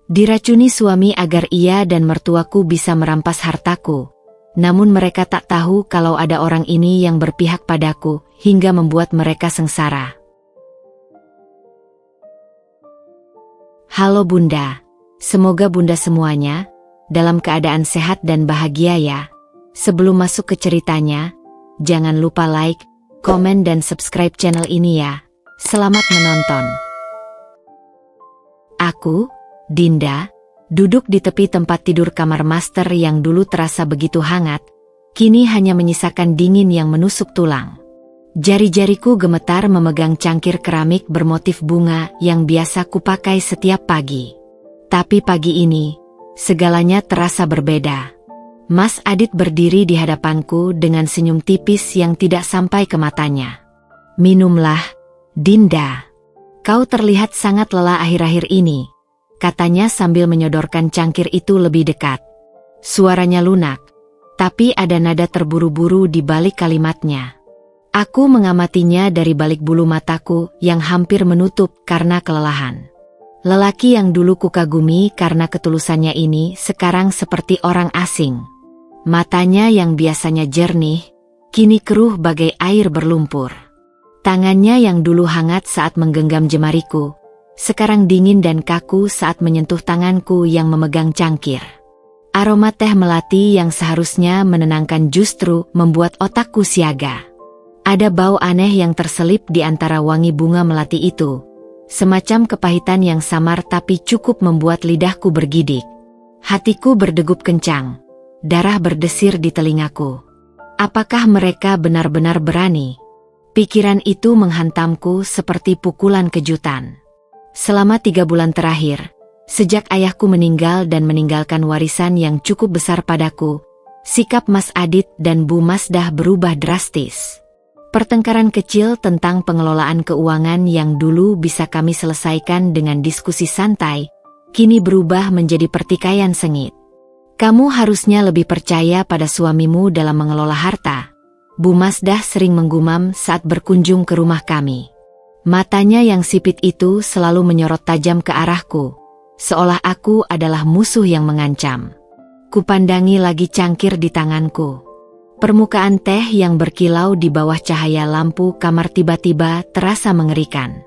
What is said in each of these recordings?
Diracuni suami agar ia dan mertuaku bisa merampas hartaku. Namun mereka tak tahu kalau ada orang ini yang berpihak padaku, hingga membuat mereka sengsara. Halo Bunda, semoga Bunda semuanya dalam keadaan sehat dan bahagia ya. Sebelum masuk ke ceritanya, jangan lupa like, komen dan subscribe channel ini ya. Selamat menonton. Aku, Dinda, duduk di tepi tempat tidur kamar master yang dulu terasa begitu hangat, kini hanya menyisakan dingin yang menusuk tulang. Jari-jariku gemetar memegang cangkir keramik bermotif bunga yang biasa kupakai setiap pagi. Tapi pagi ini, segalanya terasa berbeda. Mas Adit berdiri di hadapanku dengan senyum tipis yang tidak sampai ke matanya. "Minumlah, Dinda. Kau terlihat sangat lelah akhir-akhir ini," katanya sambil menyodorkan cangkir itu lebih dekat. Suaranya lunak, tapi ada nada terburu-buru di balik kalimatnya. Aku mengamatinya dari balik bulu mataku yang hampir menutup karena kelelahan. Lelaki yang dulu kukagumi karena ketulusannya ini sekarang seperti orang asing. Matanya yang biasanya jernih, kini keruh bagai air berlumpur. Tangannya yang dulu hangat saat menggenggam jemariku, sekarang dingin dan kaku saat menyentuh tanganku yang memegang cangkir. Aroma teh melati yang seharusnya menenangkan justru membuat otakku siaga. Ada bau aneh yang terselip di antara wangi bunga melati itu. Semacam kepahitan yang samar tapi cukup membuat lidahku bergidik. Hatiku berdegup kencang. Darah berdesir di telingaku. Apakah mereka benar-benar berani? Pikiran itu menghantamku seperti pukulan kejutan. Selama 3 bulan terakhir, sejak ayahku meninggal dan meninggalkan warisan yang cukup besar padaku, sikap Mas Adit dan Bu Masdah berubah drastis. Pertengkaran kecil tentang pengelolaan keuangan yang dulu bisa kami selesaikan dengan diskusi santai, kini berubah menjadi pertikaian sengit. "Kamu harusnya lebih percaya pada suamimu dalam mengelola harta," Bu Masdah sering menggumam saat berkunjung ke rumah kami. Matanya yang sipit itu selalu menyorot tajam ke arahku, seolah aku adalah musuh yang mengancam. Kupandangi lagi cangkir di tanganku. Permukaan teh yang berkilau di bawah cahaya lampu kamar tiba-tiba terasa mengerikan.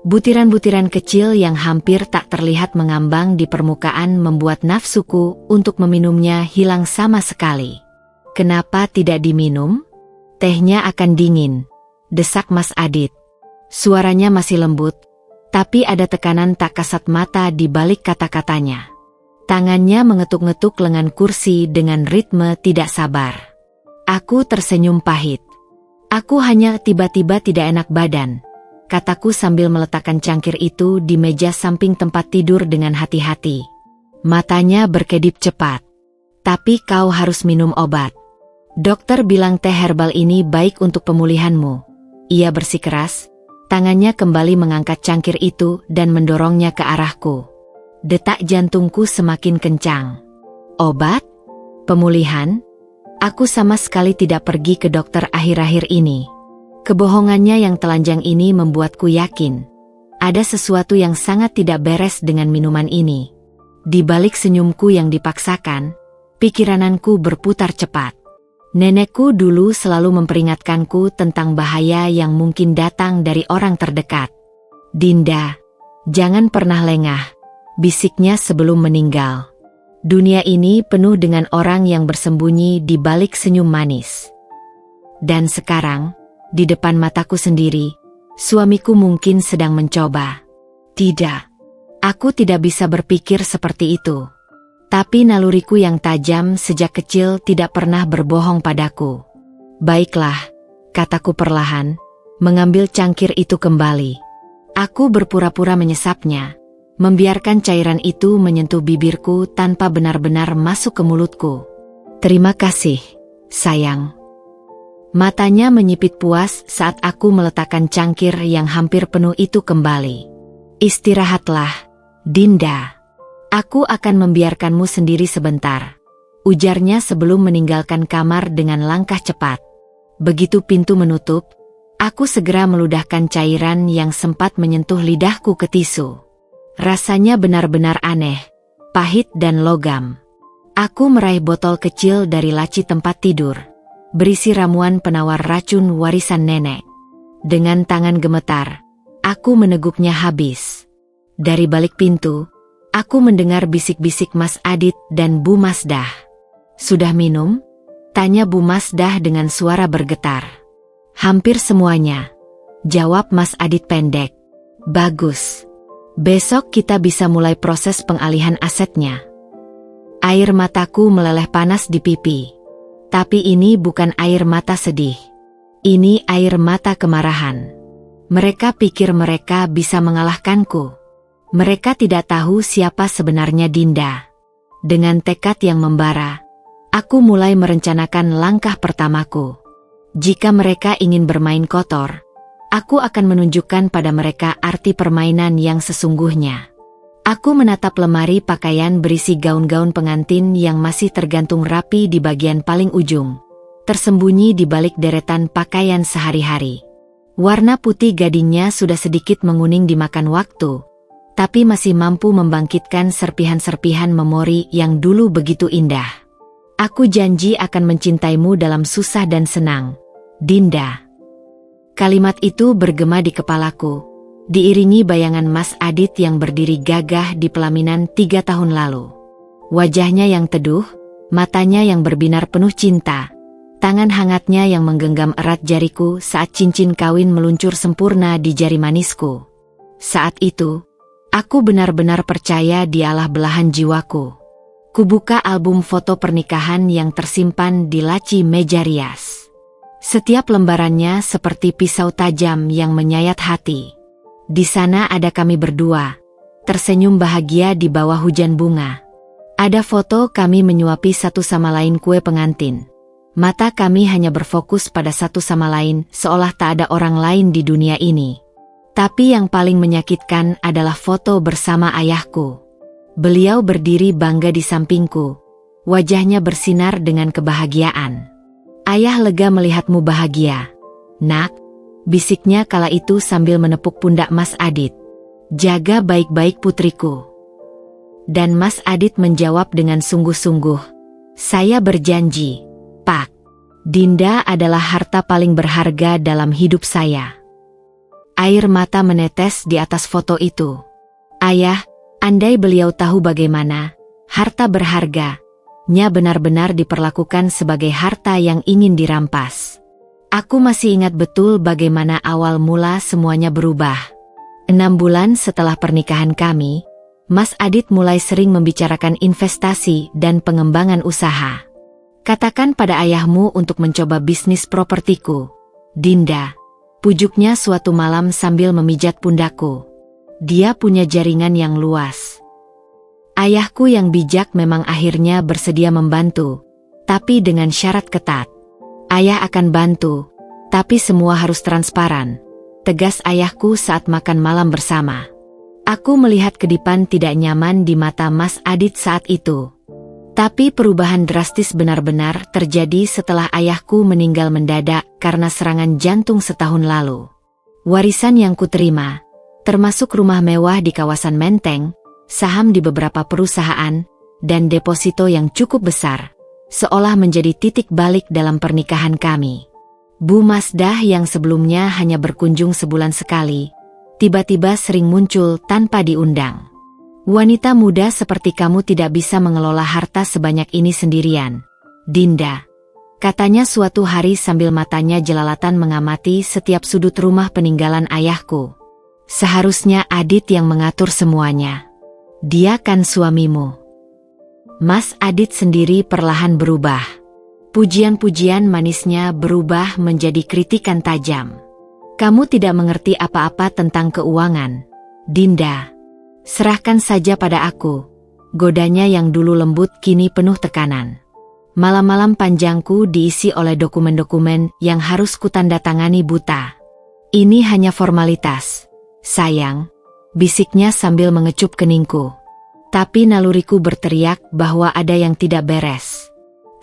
Butiran-butiran kecil yang hampir tak terlihat mengambang di permukaan membuat nafsuku untuk meminumnya hilang sama sekali. "Kenapa tidak diminum? Tehnya akan dingin," desak Mas Adit. Suaranya masih lembut, tapi ada tekanan tak kasat mata di balik kata-katanya. Tangannya mengetuk-ngetuk lengan kursi dengan ritme tidak sabar. Aku tersenyum pahit. "Aku hanya tiba-tiba tidak enak badan," kataku sambil meletakkan cangkir itu di meja samping tempat tidur dengan hati-hati. Matanya berkedip cepat. "Tapi kau harus minum obat. Dokter bilang teh herbal ini baik untuk pemulihanmu." Ia bersikeras. Tangannya kembali mengangkat cangkir itu dan mendorongnya ke arahku. Detak jantungku semakin kencang. "Obat? Pemulihan? Aku sama sekali tidak pergi ke dokter akhir-akhir ini." Kebohongannya yang telanjang ini membuatku yakin ada sesuatu yang sangat tidak beres dengan minuman ini. Di balik senyumku yang dipaksakan, pikirananku berputar cepat. Nenekku dulu selalu memperingatkanku tentang bahaya yang mungkin datang dari orang terdekat. "Dinda, jangan pernah lengah," bisiknya sebelum meninggal. "Dunia ini penuh dengan orang yang bersembunyi di balik senyum manis." Dan sekarang, di depan mataku sendiri, suamiku mungkin sedang mencoba. Tidak, aku tidak bisa berpikir seperti itu. Tapi naluriku yang tajam sejak kecil tidak pernah berbohong padaku. "Baiklah," kataku perlahan, mengambil cangkir itu kembali. Aku berpura-pura menyesapnya, membiarkan cairan itu menyentuh bibirku tanpa benar-benar masuk ke mulutku. "Terima kasih, sayang." Matanya menyipit puas saat aku meletakkan cangkir yang hampir penuh itu kembali. "Istirahatlah, Dinda. Aku akan membiarkanmu sendiri sebentar," ujarnya sebelum meninggalkan kamar dengan langkah cepat. Begitu pintu menutup, aku segera meludahkan cairan yang sempat menyentuh lidahku ke tisu. Rasanya benar-benar aneh, pahit dan logam. Aku meraih botol kecil dari laci tempat tidur, berisi ramuan penawar racun warisan nenek. Dengan tangan gemetar, aku meneguknya habis. Dari balik pintu, aku mendengar bisik-bisik Mas Adit dan Bu Masdah. "Sudah minum?" tanya Bu Masdah dengan suara bergetar. "Hampir semuanya," jawab Mas Adit pendek. "Bagus. Besok kita bisa mulai proses pengalihan asetnya." Air mataku meleleh panas di pipi. Tapi ini bukan air mata sedih. Ini air mata kemarahan. Mereka pikir mereka bisa mengalahkanku. Mereka tidak tahu siapa sebenarnya Dinda. Dengan tekad yang membara, aku mulai merencanakan langkah pertamaku. Jika mereka ingin bermain kotor, aku akan menunjukkan pada mereka arti permainan yang sesungguhnya. Aku menatap lemari pakaian berisi gaun-gaun pengantin yang masih tergantung rapi di bagian paling ujung, tersembunyi di balik deretan pakaian sehari-hari. Warna putih gadingnya sudah sedikit menguning dimakan waktu, tapi masih mampu membangkitkan serpihan-serpihan memori yang dulu begitu indah. "Aku janji akan mencintaimu dalam susah dan senang, Dinda." Kalimat itu bergema di kepalaku, diiringi bayangan Mas Adit yang berdiri gagah di pelaminan 3 tahun lalu. Wajahnya yang teduh, matanya yang berbinar penuh cinta, tangan hangatnya yang menggenggam erat jariku saat cincin kawin meluncur sempurna di jari manisku. Saat itu, aku benar-benar percaya dialah belahan jiwaku. Kubuka album foto pernikahan yang tersimpan di laci meja rias. Setiap lembarannya seperti pisau tajam yang menyayat hati. Di sana ada kami berdua, tersenyum bahagia di bawah hujan bunga. Ada foto kami menyuapi satu sama lain kue pengantin. Mata kami hanya berfokus pada satu sama lain, seolah tak ada orang lain di dunia ini. Tapi yang paling menyakitkan adalah foto bersama ayahku. Beliau berdiri bangga di sampingku, wajahnya bersinar dengan kebahagiaan. "Ayah lega melihatmu bahagia, Nak," bisiknya kala itu sambil menepuk pundak Mas Adit. "Jaga baik-baik putriku." Dan Mas Adit menjawab dengan sungguh-sungguh, "Saya berjanji, Pak. Dinda adalah harta paling berharga dalam hidup saya." Air mata menetes di atas foto itu. "Ayah, andai beliau tahu bagaimana harta berharganya benar-benar diperlakukan sebagai harta yang ingin dirampas." Aku masih ingat betul bagaimana awal mula semuanya berubah. 6 bulan setelah pernikahan kami, Mas Adit mulai sering membicarakan investasi dan pengembangan usaha. "Katakan pada ayahmu untuk mencoba bisnis propertiku, Dinda," pujuknya suatu malam sambil memijat pundakku. "Dia punya jaringan yang luas." Ayahku yang bijak memang akhirnya bersedia membantu, tapi dengan syarat ketat. "Ayah akan bantu, tapi semua harus transparan," tegas ayahku saat makan malam bersama. Aku melihat kedipan tidak nyaman di mata Mas Adit saat itu. Tapi perubahan drastis benar-benar terjadi setelah ayahku meninggal mendadak karena serangan jantung setahun lalu. Warisan yang kuterima, termasuk rumah mewah di kawasan Menteng, saham di beberapa perusahaan, dan deposito yang cukup besar, seolah menjadi titik balik dalam pernikahan kami. Bu Masdah yang sebelumnya hanya berkunjung sebulan sekali, tiba-tiba sering muncul tanpa diundang. "Wanita muda seperti kamu tidak bisa mengelola harta sebanyak ini sendirian, Dinda," katanya suatu hari sambil matanya jelalatan mengamati setiap sudut rumah peninggalan ayahku. "Seharusnya Adit yang mengatur semuanya. Dia kan suamimu." Mas Adit sendiri perlahan berubah. Pujian-pujian manisnya berubah menjadi kritikan tajam. "Kamu tidak mengerti apa-apa tentang keuangan, Dinda. Serahkan saja pada aku," godanya yang dulu lembut kini penuh tekanan. Malam-malam panjangku diisi oleh dokumen-dokumen yang harus kutandatangani buta. "Ini hanya formalitas, sayang," bisiknya sambil mengecup keningku. Tapi naluriku berteriak bahwa ada yang tidak beres.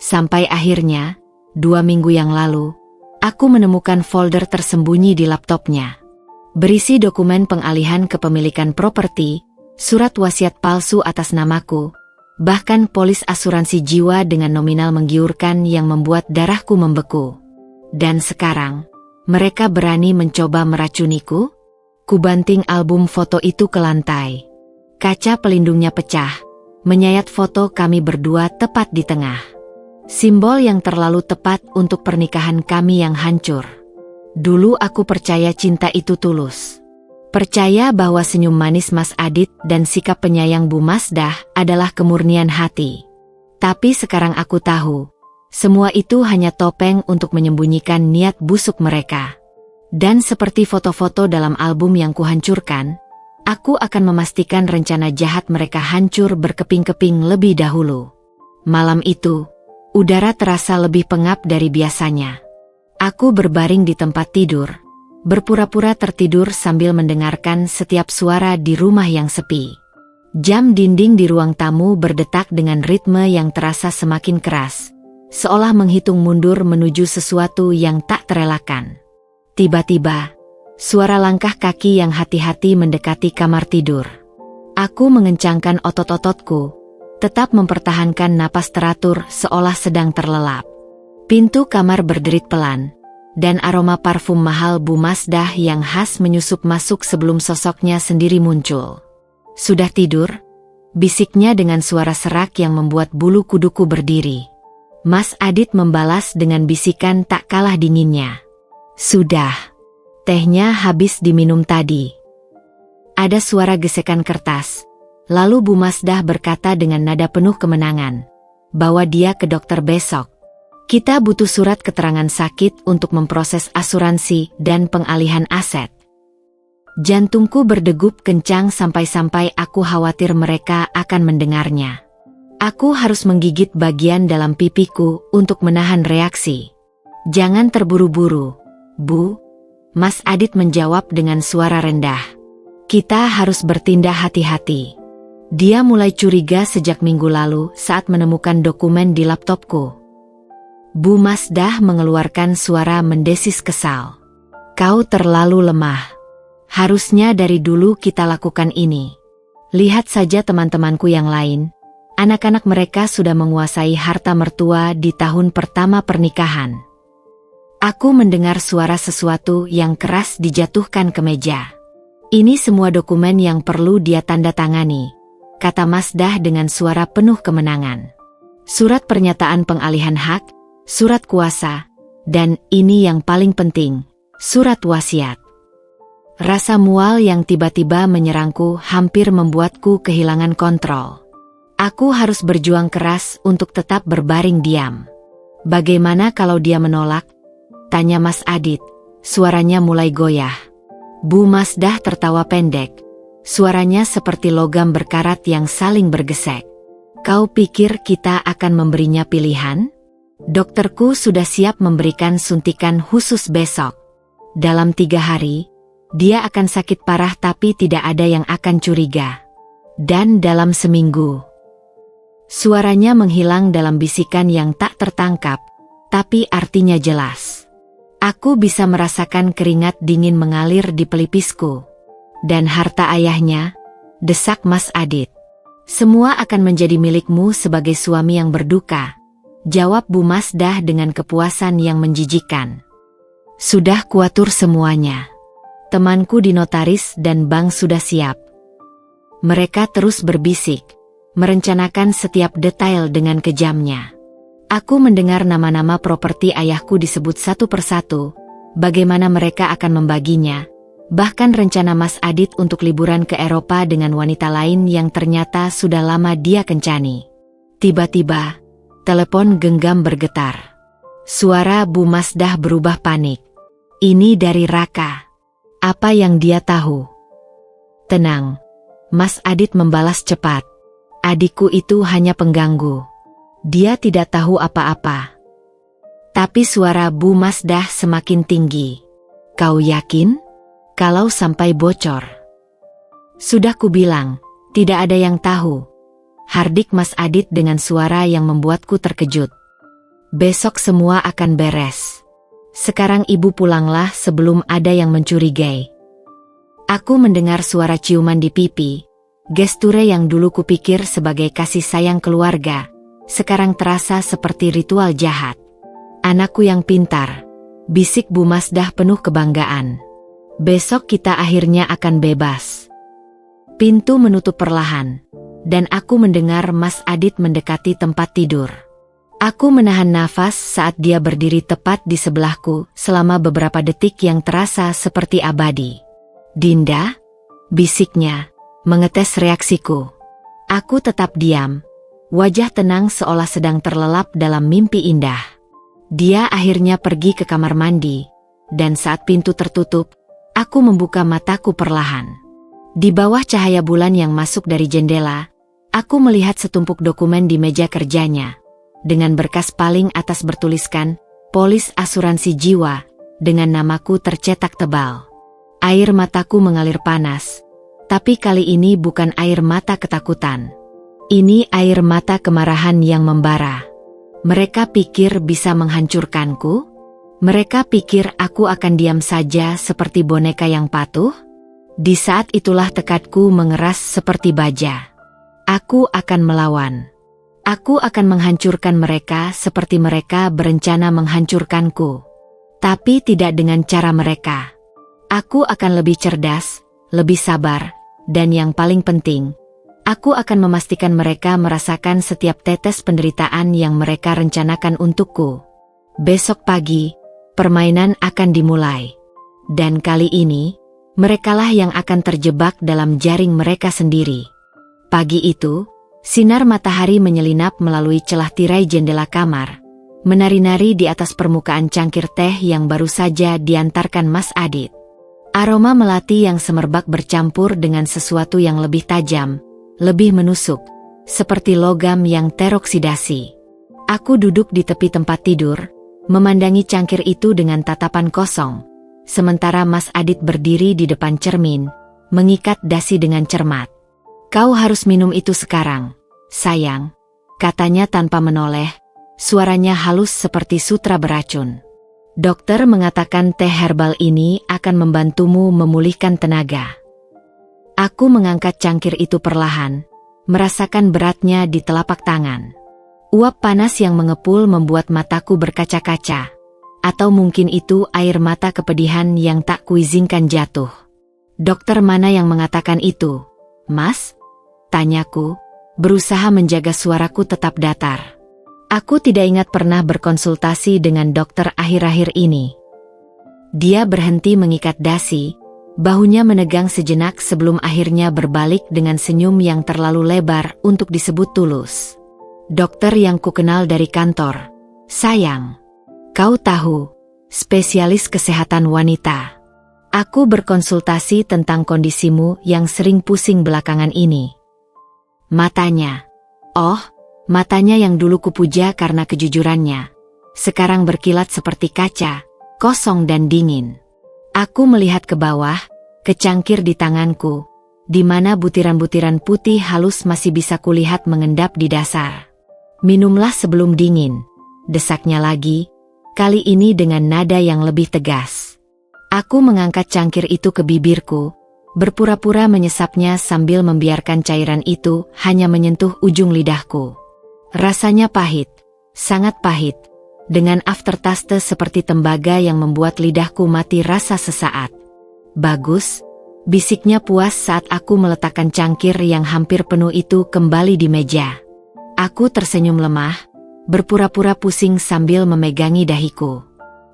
Sampai akhirnya, 2 minggu yang lalu, aku menemukan folder tersembunyi di laptopnya. Berisi dokumen pengalihan kepemilikan properti, surat wasiat palsu atas namaku, Bahkan polis asuransi jiwa dengan nominal menggiurkan yang membuat darahku membeku. Dan sekarang, mereka berani mencoba meracuniku? Kubanting album foto itu ke lantai. Kaca pelindungnya pecah, menyayat foto kami berdua tepat di tengah. Simbol yang terlalu tepat untuk pernikahan kami yang hancur. Dulu aku percaya cinta itu tulus. Percaya bahwa senyum manis Mas Adit dan sikap penyayang Bu Masdah adalah kemurnian hati. Tapi sekarang aku tahu, semua itu hanya topeng untuk menyembunyikan niat busuk mereka. Dan seperti foto-foto dalam album yang kuhancurkan, aku akan memastikan rencana jahat mereka hancur berkeping-keping lebih dahulu. Malam itu, udara terasa lebih pengap dari biasanya. Aku berbaring di tempat tidur, berpura-pura tertidur sambil mendengarkan setiap suara di rumah yang sepi. Jam dinding di ruang tamu berdetak dengan ritme yang terasa semakin keras, seolah menghitung mundur menuju sesuatu yang tak terelakkan. Tiba-tiba, suara langkah kaki yang hati-hati mendekati kamar tidur. Aku mengencangkan otot-ototku, tetap mempertahankan napas teratur seolah sedang terlelap. Pintu kamar berderit pelan, dan aroma parfum mahal Bu Masdah yang khas menyusup masuk sebelum sosoknya sendiri muncul. "Sudah tidur?" bisiknya dengan suara serak yang membuat bulu kuduku berdiri. Mas Adit membalas dengan bisikan tak kalah dinginnya. "Sudah. Tehnya habis diminum tadi." Ada suara gesekan kertas, lalu Bu Masdah berkata dengan nada penuh kemenangan, "Bawa dia ke dokter besok. Kita butuh surat keterangan sakit untuk memproses asuransi dan pengalihan aset." Jantungku berdegup kencang sampai-sampai aku khawatir mereka akan mendengarnya. Aku harus menggigit bagian dalam pipiku untuk menahan reaksi. "Jangan terburu-buru, Bu," Mas Adit menjawab dengan suara rendah. "Kita harus bertindak hati-hati." Dia mulai curiga sejak minggu lalu saat menemukan dokumen di laptopku. Bu Masdah mengeluarkan suara mendesis kesal. "Kau terlalu lemah. Harusnya dari dulu kita lakukan ini. Lihat saja teman-temanku yang lain. Anak-anak mereka sudah menguasai harta mertua di tahun pertama pernikahan." Aku mendengar suara sesuatu yang keras dijatuhkan ke meja. "Ini semua dokumen yang perlu dia tanda tangani," kata Masdah dengan suara penuh kemenangan. "Surat pernyataan pengalihan hak, surat kuasa, dan ini yang paling penting, surat wasiat." Rasa mual yang tiba-tiba menyerangku hampir membuatku kehilangan kontrol. Aku harus berjuang keras untuk tetap berbaring diam. "Bagaimana kalau dia menolak?" tanya Mas Adit. Suaranya mulai goyah. Bu Masdah tertawa pendek. Suaranya seperti logam berkarat yang saling bergesek. "Kau pikir kita akan memberinya pilihan? Dokterku sudah siap memberikan suntikan khusus besok. Dalam 3 hari, dia akan sakit parah tapi tidak ada yang akan curiga. Dan dalam seminggu..." Suaranya menghilang dalam bisikan yang tak tertangkap, tapi artinya jelas. Aku bisa merasakan keringat dingin mengalir di pelipisku. "Dan harta ayahnya?" desak Mas Adit. "Semua akan menjadi milikmu sebagai suami yang berduka," jawab Bu Masdah dengan kepuasan yang menjijikan. "Sudah kuatur semuanya. Temanku di notaris dan bank sudah siap." Mereka terus berbisik, merencanakan setiap detail dengan kejamnya. Aku mendengar nama-nama properti ayahku disebut satu persatu, bagaimana mereka akan membaginya, bahkan rencana Mas Adit untuk liburan ke Eropa dengan wanita lain yang ternyata sudah lama dia kencani. Tiba-tiba, telepon genggam bergetar. Suara Bu Masdah berubah panik. "Ini dari Raka. Apa yang dia tahu?" "Tenang," Mas Adit membalas cepat. "Adikku itu hanya pengganggu. Dia tidak tahu apa-apa." Tapi suara Bu Masdah semakin tinggi. "Kau yakin? Kalau sampai bocor?" "Sudah kubilang, tidak ada yang tahu," hardik Mas Adit dengan suara yang membuatku terkejut. "Besok semua akan beres. Sekarang ibu pulanglah sebelum ada yang mencurigai." Aku mendengar suara ciuman di pipi, Gesture yang dulu kupikir sebagai kasih sayang keluarga, sekarang terasa seperti ritual jahat. Anakku yang pintar, bisik Bu Masdah penuh kebanggaan. Besok kita akhirnya akan bebas. Pintu menutup perlahan, dan aku mendengar Mas Adit mendekati tempat tidur. Aku menahan nafas saat dia berdiri tepat di sebelahku selama beberapa detik yang terasa seperti abadi. "Dinda?" bisiknya, mengetes reaksiku. Aku tetap diam, wajah tenang seolah sedang terlelap dalam mimpi indah. Dia akhirnya pergi ke kamar mandi, dan saat pintu tertutup, aku membuka mataku perlahan. Di bawah cahaya bulan yang masuk dari jendela, aku melihat setumpuk dokumen di meja kerjanya. Dengan berkas paling atas bertuliskan, "Polis Asuransi Jiwa," dengan namaku tercetak tebal. Air mataku mengalir panas, tapi kali ini bukan air mata ketakutan. Ini air mata kemarahan yang membara. Mereka pikir bisa menghancurkanku? Mereka pikir aku akan diam saja seperti boneka yang patuh? Di saat itulah tekadku mengeras seperti baja. Aku akan melawan. Aku akan menghancurkan mereka seperti mereka berencana menghancurkanku. Tapi tidak dengan cara mereka. Aku akan lebih cerdas, lebih sabar, dan yang paling penting, aku akan memastikan mereka merasakan setiap tetes penderitaan yang mereka rencanakan untukku. Besok pagi, permainan akan dimulai. Dan kali ini, merekalah yang akan terjebak dalam jaring mereka sendiri. Pagi itu, sinar matahari menyelinap melalui celah tirai jendela kamar, menari-nari di atas permukaan cangkir teh yang baru saja diantarkan Mas Adit. Aroma melati yang semerbak bercampur dengan sesuatu yang lebih tajam, lebih menusuk, seperti logam yang teroksidasi. Aku duduk di tepi tempat tidur, memandangi cangkir itu dengan tatapan kosong, sementara Mas Adit berdiri di depan cermin, mengikat dasi dengan cermat. "Kau harus minum itu sekarang, sayang," katanya tanpa menoleh, suaranya halus seperti sutra beracun. "Dokter mengatakan teh herbal ini akan membantumu memulihkan tenaga." Aku mengangkat cangkir itu perlahan, merasakan beratnya di telapak tangan. Uap panas yang mengepul membuat mataku berkaca-kaca. Atau mungkin itu air mata kepedihan yang tak kuizinkan jatuh. "Dokter mana yang mengatakan itu, Mas?" tanyaku, berusaha menjaga suaraku tetap datar. Aku tidak ingat pernah berkonsultasi dengan dokter akhir-akhir ini. Dia berhenti mengikat dasi, bahunya menegang sejenak sebelum akhirnya berbalik dengan senyum yang terlalu lebar untuk disebut tulus. "Dokter yang kukenal dari kantor, sayang. Kau tahu, spesialis kesehatan wanita. Aku berkonsultasi tentang kondisimu yang sering pusing belakangan ini." Matanya, matanya yang dulu kupuja karena kejujurannya, sekarang berkilat seperti kaca, kosong dan dingin. Aku melihat ke bawah, ke cangkir di tanganku, di mana butiran-butiran putih halus masih bisa kulihat mengendap di dasar. "Minumlah sebelum dingin," desaknya lagi, kali ini dengan nada yang lebih tegas. Aku mengangkat cangkir itu ke bibirku, berpura-pura menyesapnya sambil membiarkan cairan itu hanya menyentuh ujung lidahku. Rasanya pahit, sangat pahit, dengan aftertaste seperti tembaga yang membuat lidahku mati rasa sesaat. "Bagus," bisiknya puas saat aku meletakkan cangkir yang hampir penuh itu kembali di meja. Aku tersenyum lemah, berpura-pura pusing sambil memegangi dahiku.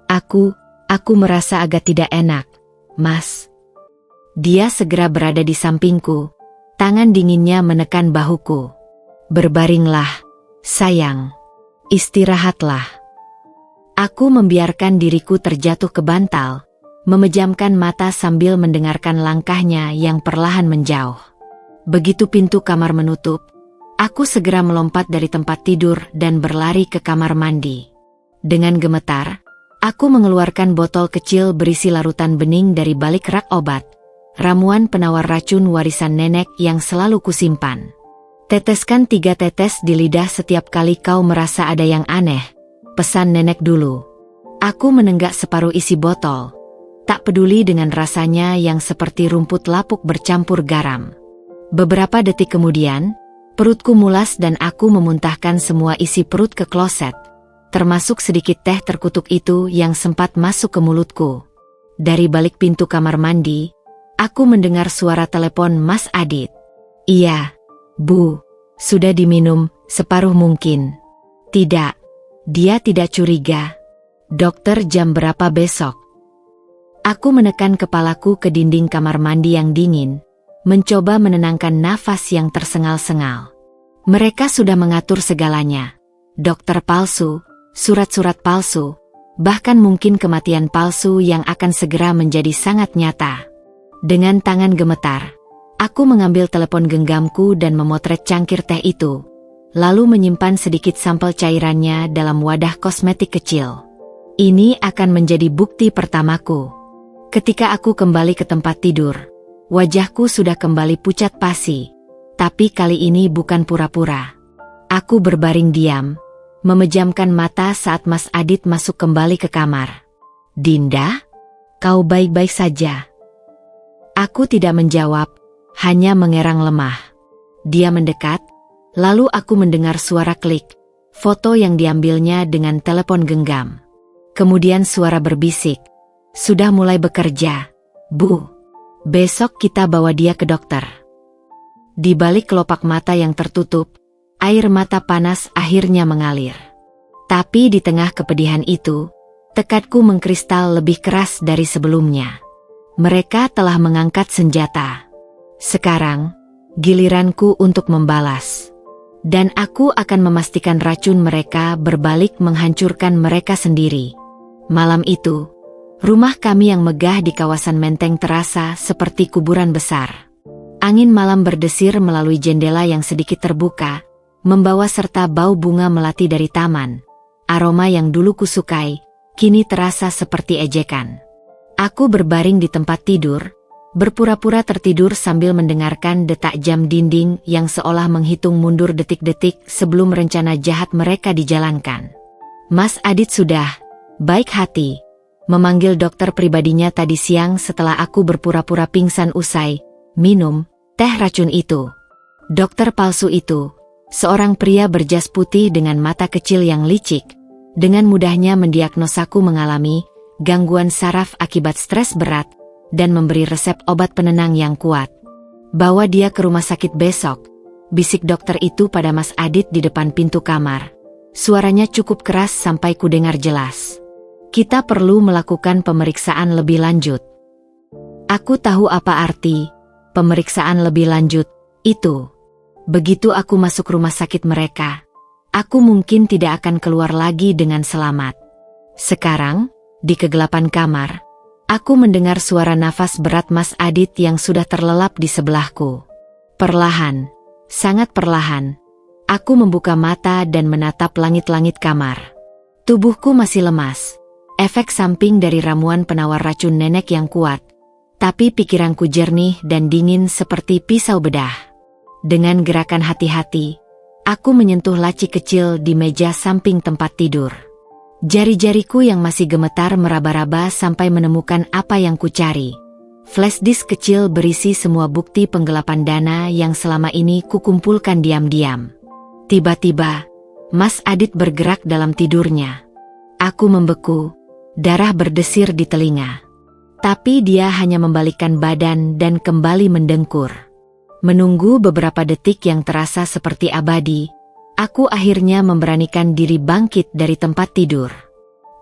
Aku merasa agak tidak enak, Mas." Dia segera berada di sampingku, tangan dinginnya menekan bahuku. "Berbaringlah, sayang. Istirahatlah." Aku membiarkan diriku terjatuh ke bantal, memejamkan mata sambil mendengarkan langkahnya yang perlahan menjauh. Begitu pintu kamar menutup, aku segera melompat dari tempat tidur dan berlari ke kamar mandi. Dengan gemetar, aku mengeluarkan botol kecil berisi larutan bening dari balik rak obat, ramuan penawar racun warisan nenek yang selalu kusimpan. "Teteskan 3 tetes di lidah setiap kali kau merasa ada yang aneh," pesan nenek dulu. Aku menenggak separuh isi botol, tak peduli dengan rasanya yang seperti rumput lapuk bercampur garam. Beberapa detik kemudian, perutku mulas dan aku memuntahkan semua isi perut ke kloset, termasuk sedikit teh terkutuk itu yang sempat masuk ke mulutku. Dari balik pintu kamar mandi, aku mendengar suara telepon Mas Adit. "Iya, Bu, sudah diminum, separuh mungkin." "Tidak, dia tidak curiga. Dokter jam berapa besok?" Aku menekan kepalaku ke dinding kamar mandi yang dingin, mencoba menenangkan nafas yang tersengal-sengal. Mereka sudah mengatur segalanya. Dokter palsu, surat-surat palsu, bahkan mungkin kematian palsu yang akan segera menjadi sangat nyata. Dengan tangan gemetar, aku mengambil telepon genggamku dan memotret cangkir teh itu, lalu menyimpan sedikit sampel cairannya dalam wadah kosmetik kecil. Ini akan menjadi bukti pertamaku. Ketika aku kembali ke tempat tidur, wajahku sudah kembali pucat pasi, tapi kali ini bukan pura-pura. Aku berbaring diam, memejamkan mata saat Mas Adit masuk kembali ke kamar. "Dinda, kau baik-baik saja?" Aku tidak menjawab, hanya mengerang lemah. Dia mendekat, lalu aku mendengar suara klik, foto yang diambilnya dengan telepon genggam. Kemudian suara berbisik, "Sudah mulai bekerja, Bu. Besok kita bawa dia ke dokter." Di balik kelopak mata yang tertutup, air mata panas akhirnya mengalir. Tapi di tengah kepedihan itu, tekadku mengkristal lebih keras dari sebelumnya. Mereka telah mengangkat senjata. Sekarang, giliranku untuk membalas. Dan aku akan memastikan racun mereka berbalik menghancurkan mereka sendiri. Malam itu, rumah kami yang megah di kawasan Menteng terasa seperti kuburan besar. Angin malam berdesir melalui jendela yang sedikit terbuka, membawa serta bau bunga melati dari taman. Aroma yang dulu kusukai, kini terasa seperti ejekan. Aku berbaring di tempat tidur, berpura-pura tertidur sambil mendengarkan detak jam dinding yang seolah menghitung mundur detik-detik sebelum rencana jahat mereka dijalankan. Mas Adit sudah baik hati memanggil dokter pribadinya tadi siang setelah aku berpura-pura pingsan usai minum teh racun itu. Dokter palsu itu, seorang pria berjas putih dengan mata kecil yang licik, dengan mudahnya mendiagnosaku mengalami gangguan saraf akibat stres berat dan memberi resep obat penenang yang kuat. "Bawa dia ke rumah sakit besok," bisik dokter itu pada Mas Adit di depan pintu kamar. Suaranya cukup keras sampai kudengar jelas. "Kita perlu melakukan pemeriksaan lebih lanjut." Aku tahu apa arti pemeriksaan lebih lanjut itu. Begitu aku masuk rumah sakit mereka, aku mungkin tidak akan keluar lagi dengan selamat. Sekarang, di kegelapan kamar, aku mendengar suara nafas berat Mas Adit yang sudah terlelap di sebelahku. Perlahan, sangat perlahan, aku membuka mata dan menatap langit-langit kamar. Tubuhku masih lemas, efek samping dari ramuan penawar racun nenek yang kuat, tapi pikiranku jernih dan dingin seperti pisau bedah. Dengan gerakan hati-hati, aku menyentuh laci kecil di meja samping tempat tidur. Jari-jariku yang masih gemetar meraba-raba sampai menemukan apa yang kucari. Flash disk kecil berisi semua bukti penggelapan dana yang selama ini kukumpulkan diam-diam. Tiba-tiba, Mas Adit bergerak dalam tidurnya. Aku membeku, darah berdesir di telinga. Tapi dia hanya membalikkan badan dan kembali mendengkur. Menunggu beberapa detik yang terasa seperti abadi, aku akhirnya memberanikan diri bangkit dari tempat tidur.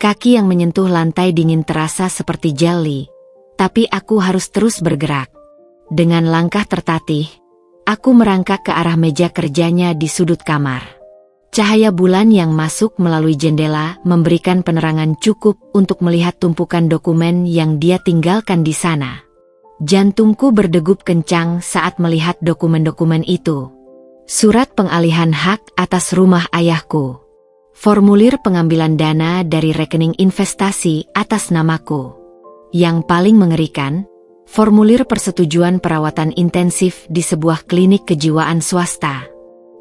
Kaki yang menyentuh lantai dingin terasa seperti jeli, tapi aku harus terus bergerak. Dengan langkah tertatih, aku merangkak ke arah meja kerjanya di sudut kamar. Cahaya bulan yang masuk melalui jendela memberikan penerangan cukup untuk melihat tumpukan dokumen yang dia tinggalkan di sana. Jantungku berdegup kencang saat melihat dokumen-dokumen itu. Surat pengalihan hak atas rumah ayahku. Formulir pengambilan dana dari rekening investasi atas namaku. Yang paling mengerikan, formulir persetujuan perawatan intensif di sebuah klinik kejiwaan swasta.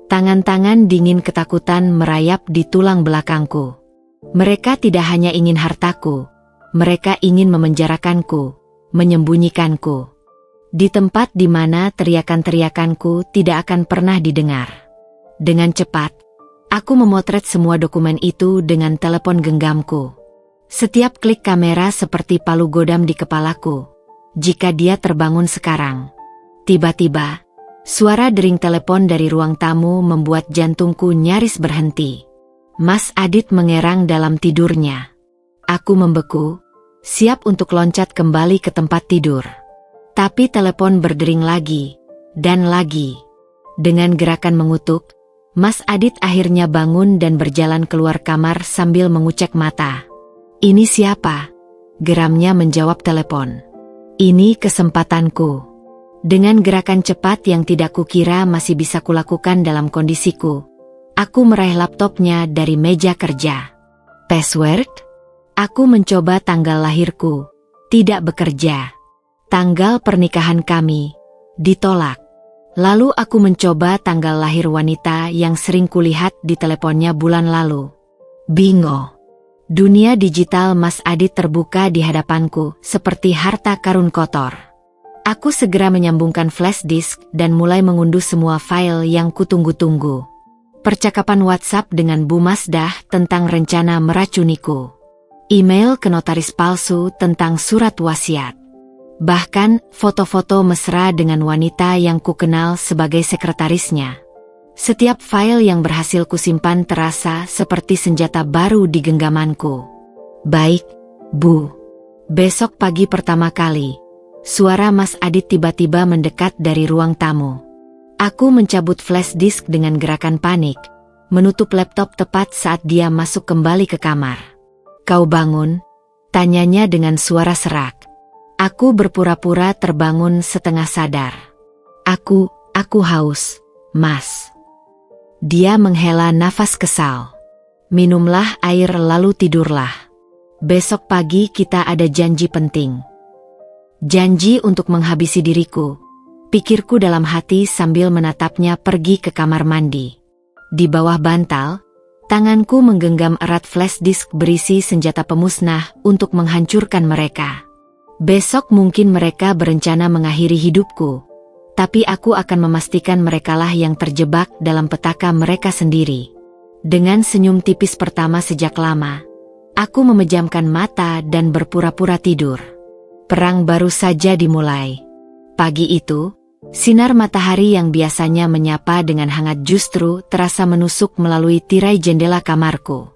Tangan-tangan dingin ketakutan merayap di tulang belakangku. Mereka tidak hanya ingin hartaku, mereka ingin memenjarakanku, menyembunyikanku. Di tempat di mana teriakan-teriakanku tidak akan pernah didengar. Dengan cepat, aku memotret semua dokumen itu dengan telepon genggamku. Setiap klik kamera seperti palu godam di kepalaku. Jika dia terbangun sekarang. Tiba-tiba, suara dering telepon dari ruang tamu membuat jantungku nyaris berhenti. Mas Adit mengerang dalam tidurnya. Aku membeku, siap untuk loncat kembali ke tempat tidur. Tapi telepon berdering lagi, dan lagi. Dengan gerakan mengutuk, Mas Adit akhirnya bangun dan berjalan keluar kamar sambil mengucek mata. "Ini siapa?" geramnya menjawab telepon. "Ini kesempatanku." Dengan gerakan cepat yang tidak kukira masih bisa kulakukan dalam kondisiku, aku meraih laptopnya dari meja kerja. Password? Aku mencoba tanggal lahirku. Tidak bekerja. Tanggal pernikahan kami. Ditolak. Lalu aku mencoba tanggal lahir wanita yang sering kulihat di teleponnya bulan lalu. Bingo. Dunia digital Mas Adit terbuka di hadapanku seperti harta karun kotor. Aku segera menyambungkan flash disk dan mulai mengunduh semua file yang kutunggu-tunggu. Percakapan WhatsApp dengan Bu Masdah tentang rencana meracuniku. Email ke notaris palsu tentang surat wasiat. Bahkan foto-foto mesra dengan wanita yang kukenal sebagai sekretarisnya. Setiap file yang berhasil kusimpan terasa seperti senjata baru di genggamanku. "Baik, Bu." Besok pagi pertama kali, suara Mas Adit tiba-tiba mendekat dari ruang tamu. Aku mencabut flash disk dengan gerakan panik, menutup laptop tepat saat dia masuk kembali ke kamar. "Kau bangun?" tanyanya dengan suara serak. Aku berpura-pura terbangun setengah sadar. Aku haus, Mas." Dia menghela nafas kesal. "Minumlah air lalu tidurlah. Besok pagi kita ada janji penting." Janji untuk menghabisi diriku, pikirku dalam hati sambil menatapnya pergi ke kamar mandi. Di bawah bantal, tanganku menggenggam erat flash disk berisi senjata pemusnah untuk menghancurkan mereka. Besok mungkin mereka berencana mengakhiri hidupku, tapi aku akan memastikan merekalah yang terjebak dalam petaka mereka sendiri. Dengan senyum tipis pertama sejak lama, aku memejamkan mata dan berpura-pura tidur. Perang baru saja dimulai. Pagi itu, sinar matahari yang biasanya menyapa dengan hangat justru terasa menusuk melalui tirai jendela kamarku.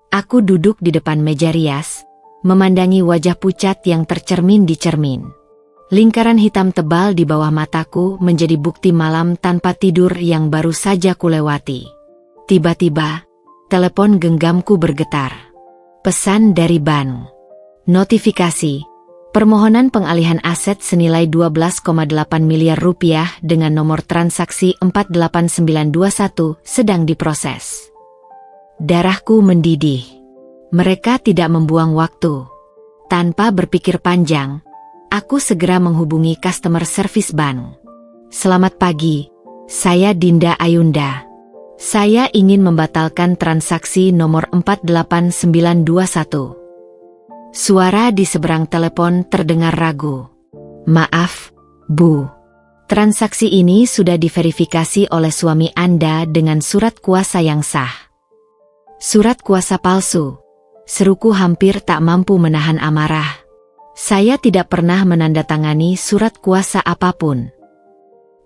Aku duduk di depan meja rias, memandangi wajah pucat yang tercermin di cermin. Lingkaran hitam tebal di bawah mataku menjadi bukti malam tanpa tidur yang baru saja kulewati. Tiba-tiba, telepon genggamku bergetar. Pesan dari bank. Notifikasi. Permohonan pengalihan aset senilai 12,8 miliar rupiah dengan nomor transaksi 48921 sedang diproses. Darahku mendidih. Mereka tidak membuang waktu. Tanpa berpikir panjang, aku segera menghubungi customer service bank. "Selamat pagi, saya Dinda Ayunda. Saya ingin membatalkan transaksi nomor 48921. Suara di seberang telepon terdengar ragu. "Maaf, Bu. Transaksi ini sudah diverifikasi oleh suami Anda dengan surat kuasa yang sah." "Surat kuasa palsu?" Seruku hampir tak mampu menahan amarah. Saya tidak pernah menandatangani surat kuasa apapun.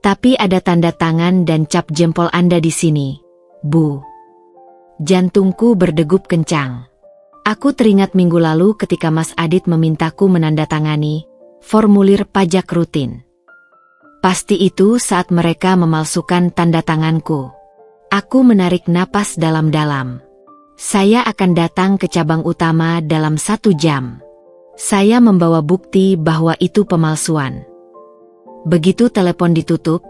Tapi ada tanda tangan dan cap jempol Anda di sini, Bu. Jantungku berdegup kencang. Aku teringat minggu lalu ketika Mas Adit memintaku menandatangani formulir pajak rutin. Pasti itu saat mereka memalsukan tanda tanganku. Aku menarik napas dalam-dalam. Saya akan datang ke cabang utama dalam 1 jam. Saya membawa bukti bahwa itu pemalsuan. Begitu telepon ditutup,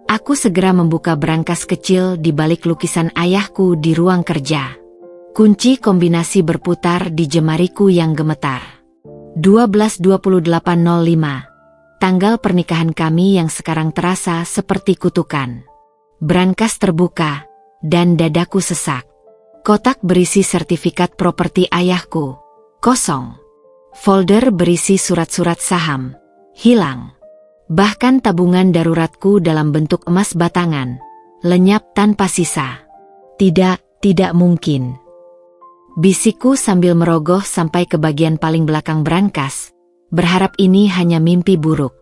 aku segera membuka brankas kecil di balik lukisan ayahku di ruang kerja. Kunci kombinasi berputar di jemariku yang gemetar. 12.28.05. Tanggal pernikahan kami yang sekarang terasa seperti kutukan. Brankas terbuka, dan dadaku sesak. Kotak berisi sertifikat properti ayahku. Kosong. Folder berisi surat-surat saham. Hilang. Bahkan tabungan daruratku dalam bentuk emas batangan lenyap tanpa sisa. Tidak mungkin. Bisikku sambil merogoh sampai ke bagian paling belakang brankas, berharap ini hanya mimpi buruk.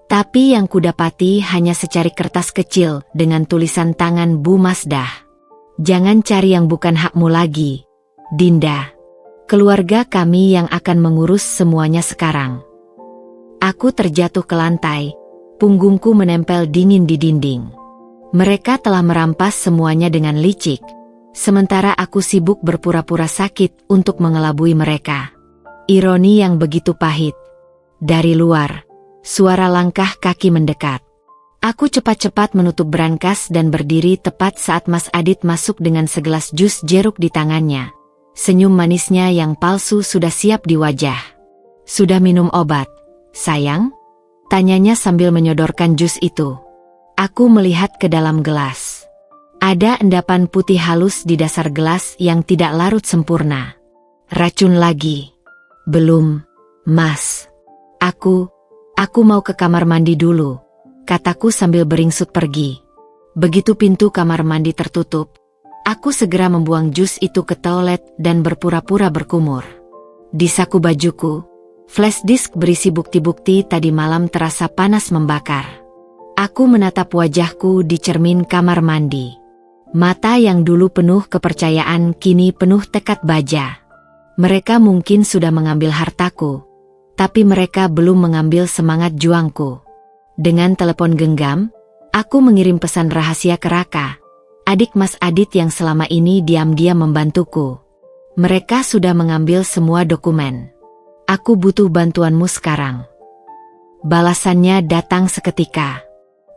Tapi yang kudapati hanya secari kertas kecil dengan tulisan tangan Bu Masdah. Jangan cari yang bukan hakmu lagi, Dinda. Keluarga kami yang akan mengurus semuanya sekarang. Aku terjatuh ke lantai, punggungku menempel dingin di dinding. Mereka telah merampas semuanya dengan licik, sementara aku sibuk berpura-pura sakit untuk mengelabui mereka. Ironi yang begitu pahit. Dari luar, suara langkah kaki mendekat. Aku cepat-cepat menutup brankas dan berdiri tepat saat Mas Adit masuk dengan segelas jus jeruk di tangannya. Senyum manisnya yang palsu sudah siap di wajah. Sudah minum obat, sayang? Tanyanya sambil menyodorkan jus itu. Aku melihat ke dalam gelas. Ada endapan putih halus di dasar gelas yang tidak larut sempurna. Racun lagi? Belum, Mas. Aku mau ke kamar mandi dulu, kataku sambil beringsut pergi. Begitu pintu kamar mandi tertutup, aku segera membuang jus itu ke toilet dan berpura-pura berkumur. Di saku bajuku, flash disk berisi bukti-bukti tadi malam terasa panas membakar. Aku menatap wajahku di cermin kamar mandi. Mata yang dulu penuh kepercayaan kini penuh tekad baja. Mereka mungkin sudah mengambil hartaku, tapi mereka belum mengambil semangat juangku. Dengan telepon genggam, aku mengirim pesan rahasia ke Raka, adik Mas Adit yang selama ini diam-diam membantuku. Mereka sudah mengambil semua dokumen. Aku butuh bantuanmu sekarang. Balasannya datang seketika.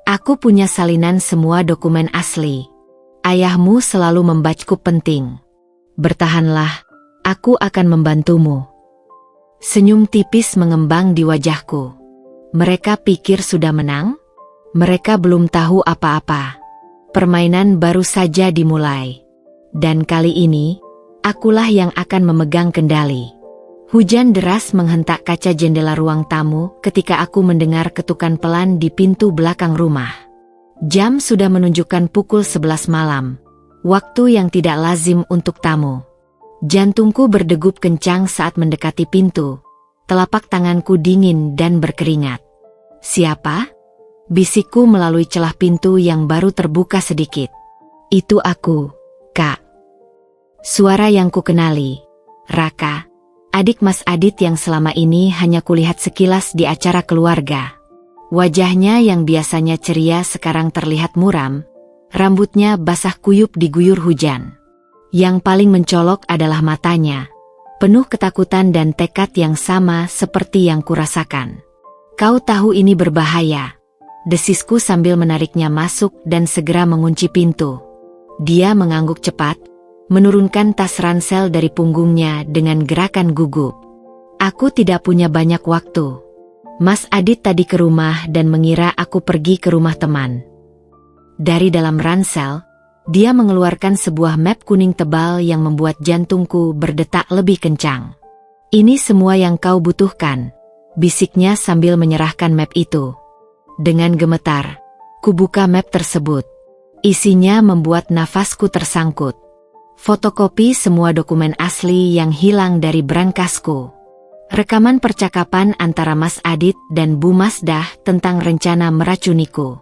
Aku punya salinan semua dokumen asli. Ayahmu selalu membacaku penting. Bertahanlah, aku akan membantumu. Senyum tipis mengembang di wajahku. Mereka pikir sudah menang? Mereka belum tahu apa-apa. Permainan baru saja dimulai. Dan kali ini, akulah yang akan memegang kendali. Hujan deras menghentak kaca jendela ruang tamu ketika aku mendengar ketukan pelan di pintu belakang rumah. Jam sudah menunjukkan pukul 11 malam. Waktu yang tidak lazim untuk tamu. Jantungku berdegup kencang saat mendekati pintu. Telapak tanganku dingin dan berkeringat. Siapa? Bisikku melalui celah pintu yang baru terbuka sedikit. Itu aku, Kak. Suara yang kukenali. Raka, adik Mas Adit yang selama ini hanya kulihat sekilas di acara keluarga. Wajahnya yang biasanya ceria sekarang terlihat muram. Rambutnya basah kuyup diguyur hujan. Yang paling mencolok adalah matanya, penuh ketakutan dan tekad yang sama seperti yang kurasakan. Kau tahu ini berbahaya, desisku sambil menariknya masuk dan segera mengunci pintu. Dia mengangguk cepat, menurunkan tas ransel dari punggungnya dengan gerakan gugup. Aku tidak punya banyak waktu. Mas Adit tadi ke rumah dan mengira aku pergi ke rumah teman. Dari dalam ransel, dia mengeluarkan sebuah map kuning tebal yang membuat jantungku berdetak lebih kencang. Ini semua yang kau butuhkan, bisiknya sambil menyerahkan map itu. Dengan gemetar, kubuka map tersebut. Isinya membuat nafasku tersangkut. Fotokopi semua dokumen asli yang hilang dari brankasku. Rekaman percakapan antara Mas Adit dan Bu Masdah tentang rencana meracuniku.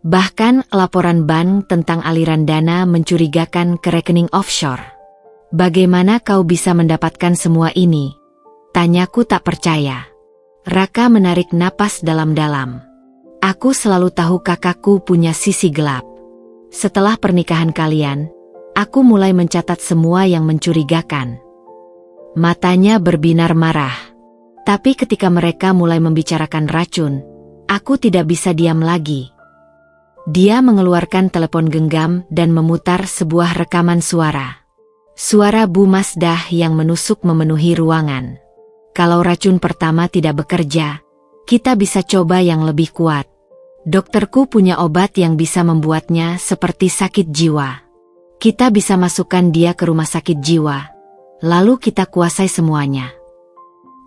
Bahkan laporan bank tentang aliran dana mencurigakan ke rekening offshore. Bagaimana kau bisa mendapatkan semua ini? Tanyaku tak percaya. Raka menarik napas dalam-dalam. Aku selalu tahu kakakku punya sisi gelap. Setelah pernikahan kalian, aku mulai mencatat semua yang mencurigakan. Matanya berbinar marah. Tapi ketika mereka mulai membicarakan racun, aku tidak bisa diam lagi. Dia mengeluarkan telepon genggam dan memutar sebuah rekaman suara. Suara Bu Masdah yang menusuk memenuhi ruangan. Kalau racun pertama tidak bekerja, kita bisa coba yang lebih kuat. Dokterku punya obat yang bisa membuatnya seperti sakit jiwa. Kita bisa masukkan dia ke rumah sakit jiwa. Lalu kita kuasai semuanya.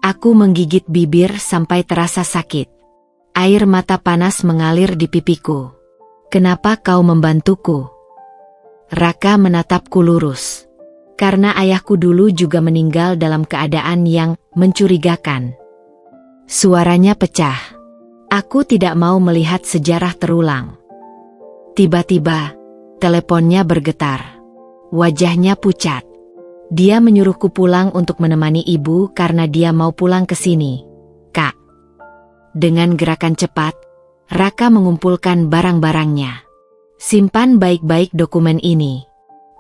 Aku menggigit bibir sampai terasa sakit. Air mata panas mengalir di pipiku. Kenapa kau membantuku? Raka menatapku lurus. Karena ayahku dulu juga meninggal dalam keadaan yang mencurigakan. Suaranya pecah. Aku tidak mau melihat sejarah terulang. Tiba-tiba, teleponnya bergetar. Wajahnya pucat. Dia menyuruhku pulang untuk menemani ibu karena dia mau pulang ke sini. Kak. Dengan gerakan cepat, Raka mengumpulkan barang-barangnya. Simpan baik-baik dokumen ini.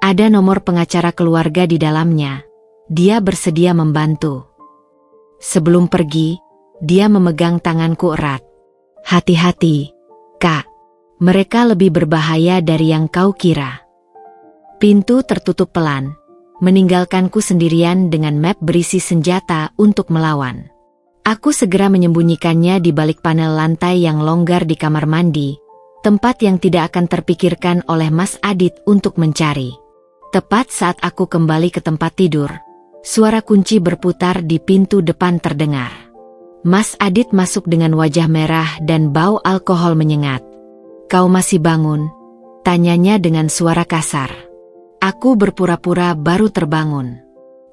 Ada nomor pengacara keluarga di dalamnya. Dia bersedia membantu. Sebelum pergi, dia memegang tanganku erat. Hati-hati, Kak. Mereka lebih berbahaya dari yang kau kira. Pintu tertutup pelan, meninggalkanku sendirian dengan map berisi senjata untuk melawan. Aku segera menyembunyikannya di balik panel lantai yang longgar di kamar mandi, tempat yang tidak akan terpikirkan oleh Mas Adit untuk mencari. Tepat saat aku kembali ke tempat tidur, suara kunci berputar di pintu depan terdengar. Mas Adit masuk dengan wajah merah dan bau alkohol menyengat. Kau masih bangun? Tanyanya dengan suara kasar. Aku berpura-pura baru terbangun.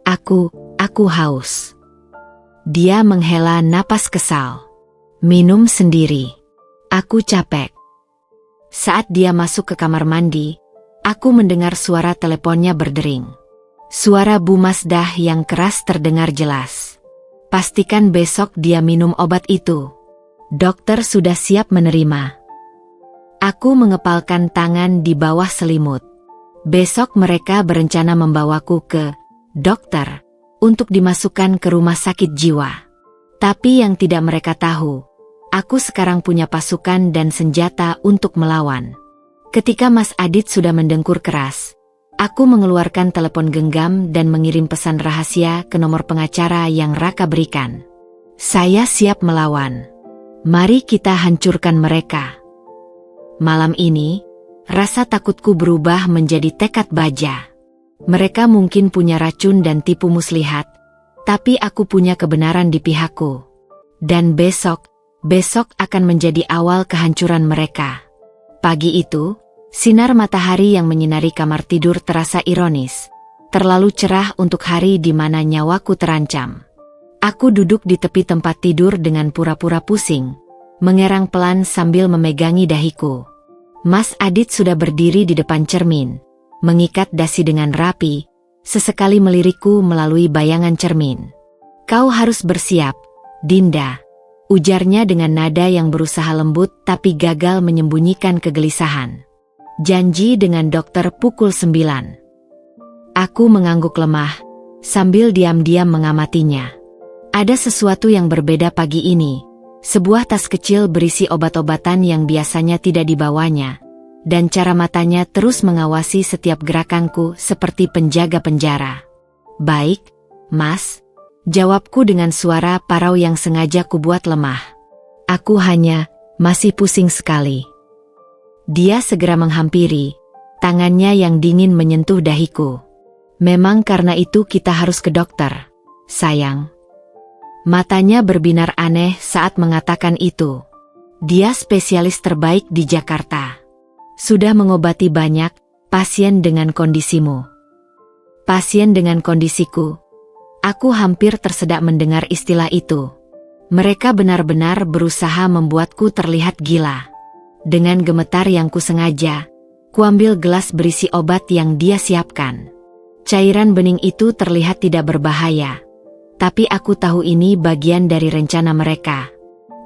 Aku haus. Dia menghela napas kesal. Minum sendiri. Aku capek. Saat dia masuk ke kamar mandi, aku mendengar suara teleponnya berdering. Suara Bu Masdah yang keras terdengar jelas. Pastikan besok dia minum obat itu. Dokter sudah siap menerima. Aku mengepalkan tangan di bawah selimut. Besok mereka berencana membawaku ke dokter untuk dimasukkan ke rumah sakit jiwa. Tapi yang tidak mereka tahu, aku sekarang punya pasukan dan senjata untuk melawan. Ketika Mas Adit sudah mendengkur keras, aku mengeluarkan telepon genggam dan mengirim pesan rahasia ke nomor pengacara yang Raka berikan. Saya siap melawan. Mari kita hancurkan mereka. Malam ini, rasa takutku berubah menjadi tekad baja. Mereka mungkin punya racun dan tipu muslihat, tapi aku punya kebenaran di pihakku. Dan besok akan menjadi awal kehancuran mereka. Pagi itu, sinar matahari yang menyinari kamar tidur terasa ironis, terlalu cerah untuk hari di mana nyawaku terancam. Aku duduk di tepi tempat tidur dengan pura-pura pusing, mengerang pelan sambil memegangi dahiku. Mas Adit sudah berdiri di depan cermin, mengikat dasi dengan rapi, sesekali melirikku melalui bayangan cermin. Kau harus bersiap, Dinda, ujarnya dengan nada yang berusaha lembut tapi gagal menyembunyikan kegelisahan. Janji dengan dokter pukul 9. Aku mengangguk lemah, sambil diam-diam mengamatinya. Ada sesuatu yang berbeda pagi ini, sebuah tas kecil berisi obat-obatan yang biasanya tidak dibawanya. Dan cara matanya terus mengawasi setiap gerakanku seperti penjaga penjara. Baik, Mas, jawabku dengan suara parau yang sengaja kubuat lemah. Aku hanya masih pusing sekali. Dia segera menghampiri, tangannya yang dingin menyentuh dahiku. Memang karena itu kita harus ke dokter, sayang. Matanya berbinar aneh saat mengatakan itu. Dia spesialis terbaik di Jakarta. Sudah mengobati banyak pasien dengan kondisimu. Pasien dengan kondisiku. Aku hampir tersedak mendengar istilah itu. Mereka benar-benar berusaha membuatku terlihat gila. Dengan gemetar yang kusengaja, kuambil gelas berisi obat yang dia siapkan. Cairan bening itu terlihat tidak berbahaya. Tapi aku tahu ini bagian dari rencana mereka.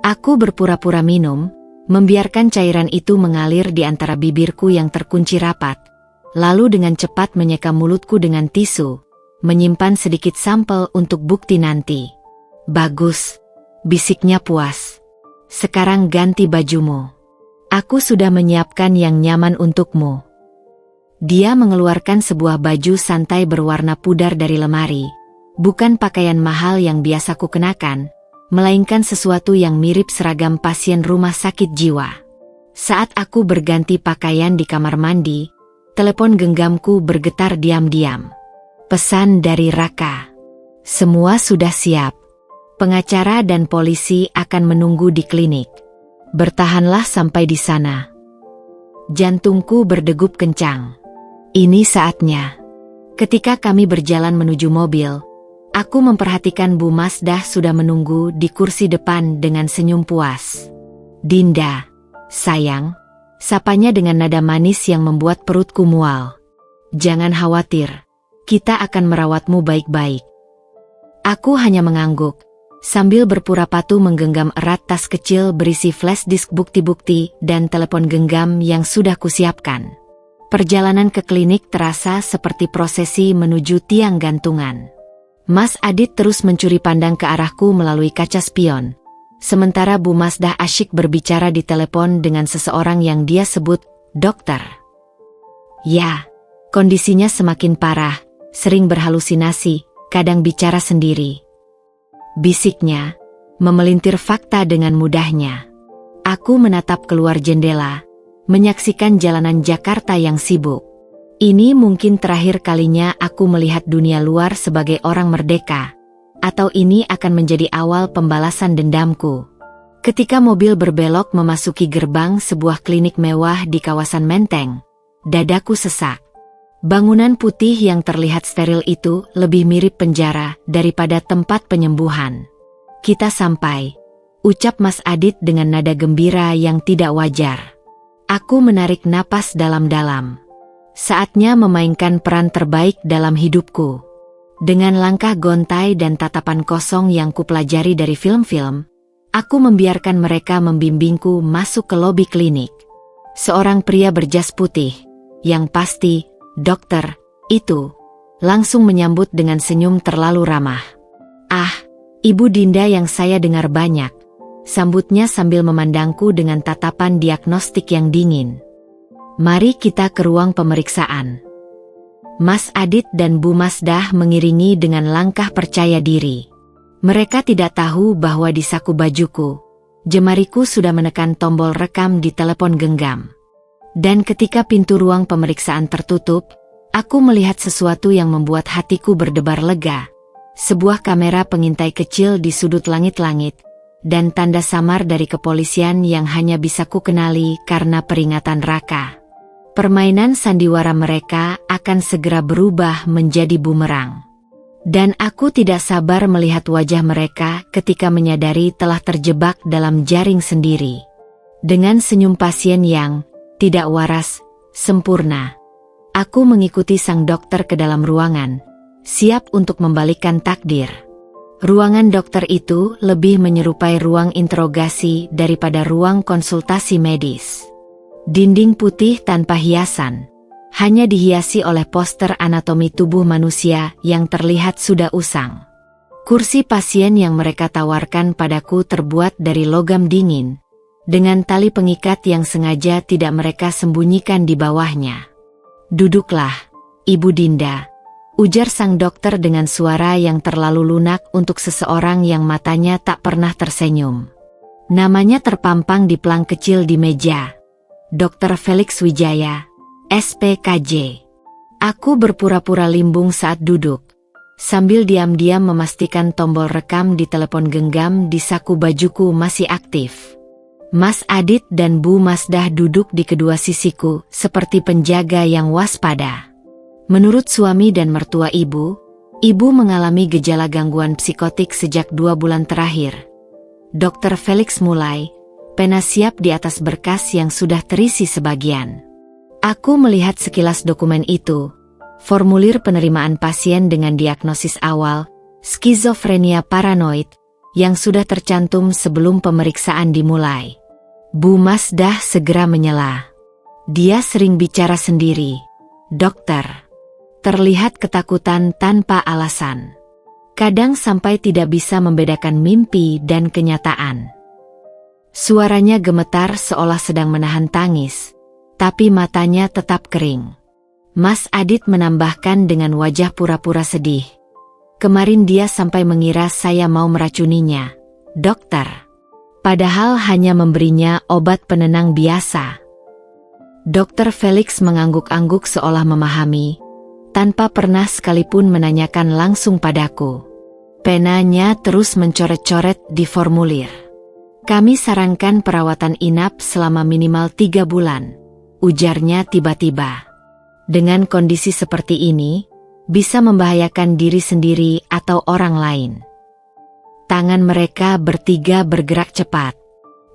Aku berpura-pura minum, membiarkan cairan itu mengalir di antara bibirku yang terkunci rapat, lalu dengan cepat menyeka mulutku dengan tisu, menyimpan sedikit sampel untuk bukti nanti. Bagus, bisiknya puas. Sekarang ganti bajumu. Aku sudah menyiapkan yang nyaman untukmu. Dia mengeluarkan sebuah baju santai berwarna pudar dari lemari, bukan pakaian mahal yang biasa ku kenakan, melainkan sesuatu yang mirip seragam pasien rumah sakit jiwa. Saat aku berganti pakaian di kamar mandi, telepon genggamku bergetar diam-diam. Pesan dari Raka. Semua sudah siap. Pengacara dan polisi akan menunggu di klinik. Bertahanlah sampai di sana. Jantungku berdegup kencang. Ini saatnya. Ketika kami berjalan menuju mobil, aku memperhatikan Bu Masdah sudah menunggu di kursi depan dengan senyum puas. Dinda, sayang, sapanya dengan nada manis yang membuat perutku mual. Jangan khawatir, kita akan merawatmu baik-baik. Aku hanya mengangguk, sambil berpura patuh menggenggam erat tas kecil berisi flash disk bukti-bukti dan telepon genggam yang sudah kusiapkan. Perjalanan ke klinik terasa seperti prosesi menuju tiang gantungan. Mas Adit terus mencuri pandang ke arahku melalui kaca spion. Sementara Bu Masdah asyik berbicara di telepon dengan seseorang yang dia sebut dokter. Ya, kondisinya semakin parah, sering berhalusinasi, kadang bicara sendiri. Bisiknya, memelintir fakta dengan mudahnya. Aku menatap keluar jendela, menyaksikan jalanan Jakarta yang sibuk. Ini mungkin terakhir kalinya aku melihat dunia luar sebagai orang merdeka. Atau ini akan menjadi awal pembalasan dendamku. Ketika mobil berbelok memasuki gerbang sebuah klinik mewah di kawasan Menteng, dadaku sesak. Bangunan putih yang terlihat steril itu lebih mirip penjara daripada tempat penyembuhan. Kita sampai, ucap Mas Adit dengan nada gembira yang tidak wajar. Aku menarik napas dalam-dalam. Saatnya memainkan peran terbaik dalam hidupku. Dengan langkah gontai dan tatapan kosong yang kupelajari dari film-film, aku membiarkan mereka membimbingku masuk ke lobi klinik. Seorang pria berjas putih, yang pasti, dokter, itu, langsung menyambut dengan senyum terlalu ramah. Ah, Ibu Dinda yang saya dengar banyak, sambutnya sambil memandangku dengan tatapan diagnostik yang dingin. Mari kita ke ruang pemeriksaan. Mas Adit dan Bu Masdah mengiringi dengan langkah percaya diri. Mereka tidak tahu bahwa di saku bajuku, jemariku sudah menekan tombol rekam di telepon genggam. Dan ketika pintu ruang pemeriksaan tertutup, aku melihat sesuatu yang membuat hatiku berdebar lega. Sebuah kamera pengintai kecil di sudut langit-langit, dan tanda samar dari kepolisian yang hanya bisa ku kenali karena peringatan Raka. Permainan sandiwara mereka akan segera berubah menjadi bumerang. Dan aku tidak sabar melihat wajah mereka ketika menyadari telah terjebak dalam jaring sendiri. Dengan senyum pasien yang tidak waras, sempurna, aku mengikuti sang dokter ke dalam ruangan, siap untuk membalikkan takdir. Ruangan dokter itu lebih menyerupai ruang interogasi daripada ruang konsultasi medis. Dinding putih tanpa hiasan, hanya dihiasi oleh poster anatomi tubuh manusia yang terlihat sudah usang. Kursi pasien yang mereka tawarkan padaku terbuat dari logam dingin, dengan tali pengikat yang sengaja tidak mereka sembunyikan di bawahnya. Duduklah, Ibu Dinda, ujar sang dokter dengan suara yang terlalu lunak untuk seseorang yang matanya tak pernah tersenyum. Namanya terpampang di pelang kecil di meja. Dr. Felix Wijaya, SPKJ. Aku berpura-pura limbung saat duduk, sambil diam-diam memastikan tombol rekam di telepon genggam di saku bajuku masih aktif. Mas Adit dan Bu Masdah duduk di kedua sisiku seperti penjaga yang waspada. Menurut suami dan mertua ibu mengalami gejala gangguan psikotik sejak 2 bulan terakhir. Dr. Felix mulai, pena siap di atas berkas yang sudah terisi sebagian. Aku melihat sekilas dokumen itu, formulir penerimaan pasien dengan diagnosis awal, skizofrenia paranoid, yang sudah tercantum sebelum pemeriksaan dimulai. Bu Masdah segera menyela. Dia sering bicara sendiri. Dokter. Terlihat ketakutan tanpa alasan. Kadang sampai tidak bisa membedakan mimpi dan kenyataan. Suaranya gemetar seolah sedang menahan tangis, tapi matanya tetap kering. Mas Adit menambahkan dengan wajah pura-pura sedih. Kemarin dia sampai mengira saya mau meracuninya, dokter. Padahal hanya memberinya obat penenang biasa. Dr. Felix mengangguk-angguk seolah memahami, tanpa pernah sekalipun menanyakan langsung padaku. Penanya terus mencoret-coret di formulir. Kami sarankan perawatan inap selama minimal 3 bulan, ujarnya tiba-tiba. Dengan kondisi seperti ini, bisa membahayakan diri sendiri atau orang lain. Tangan mereka bertiga bergerak cepat.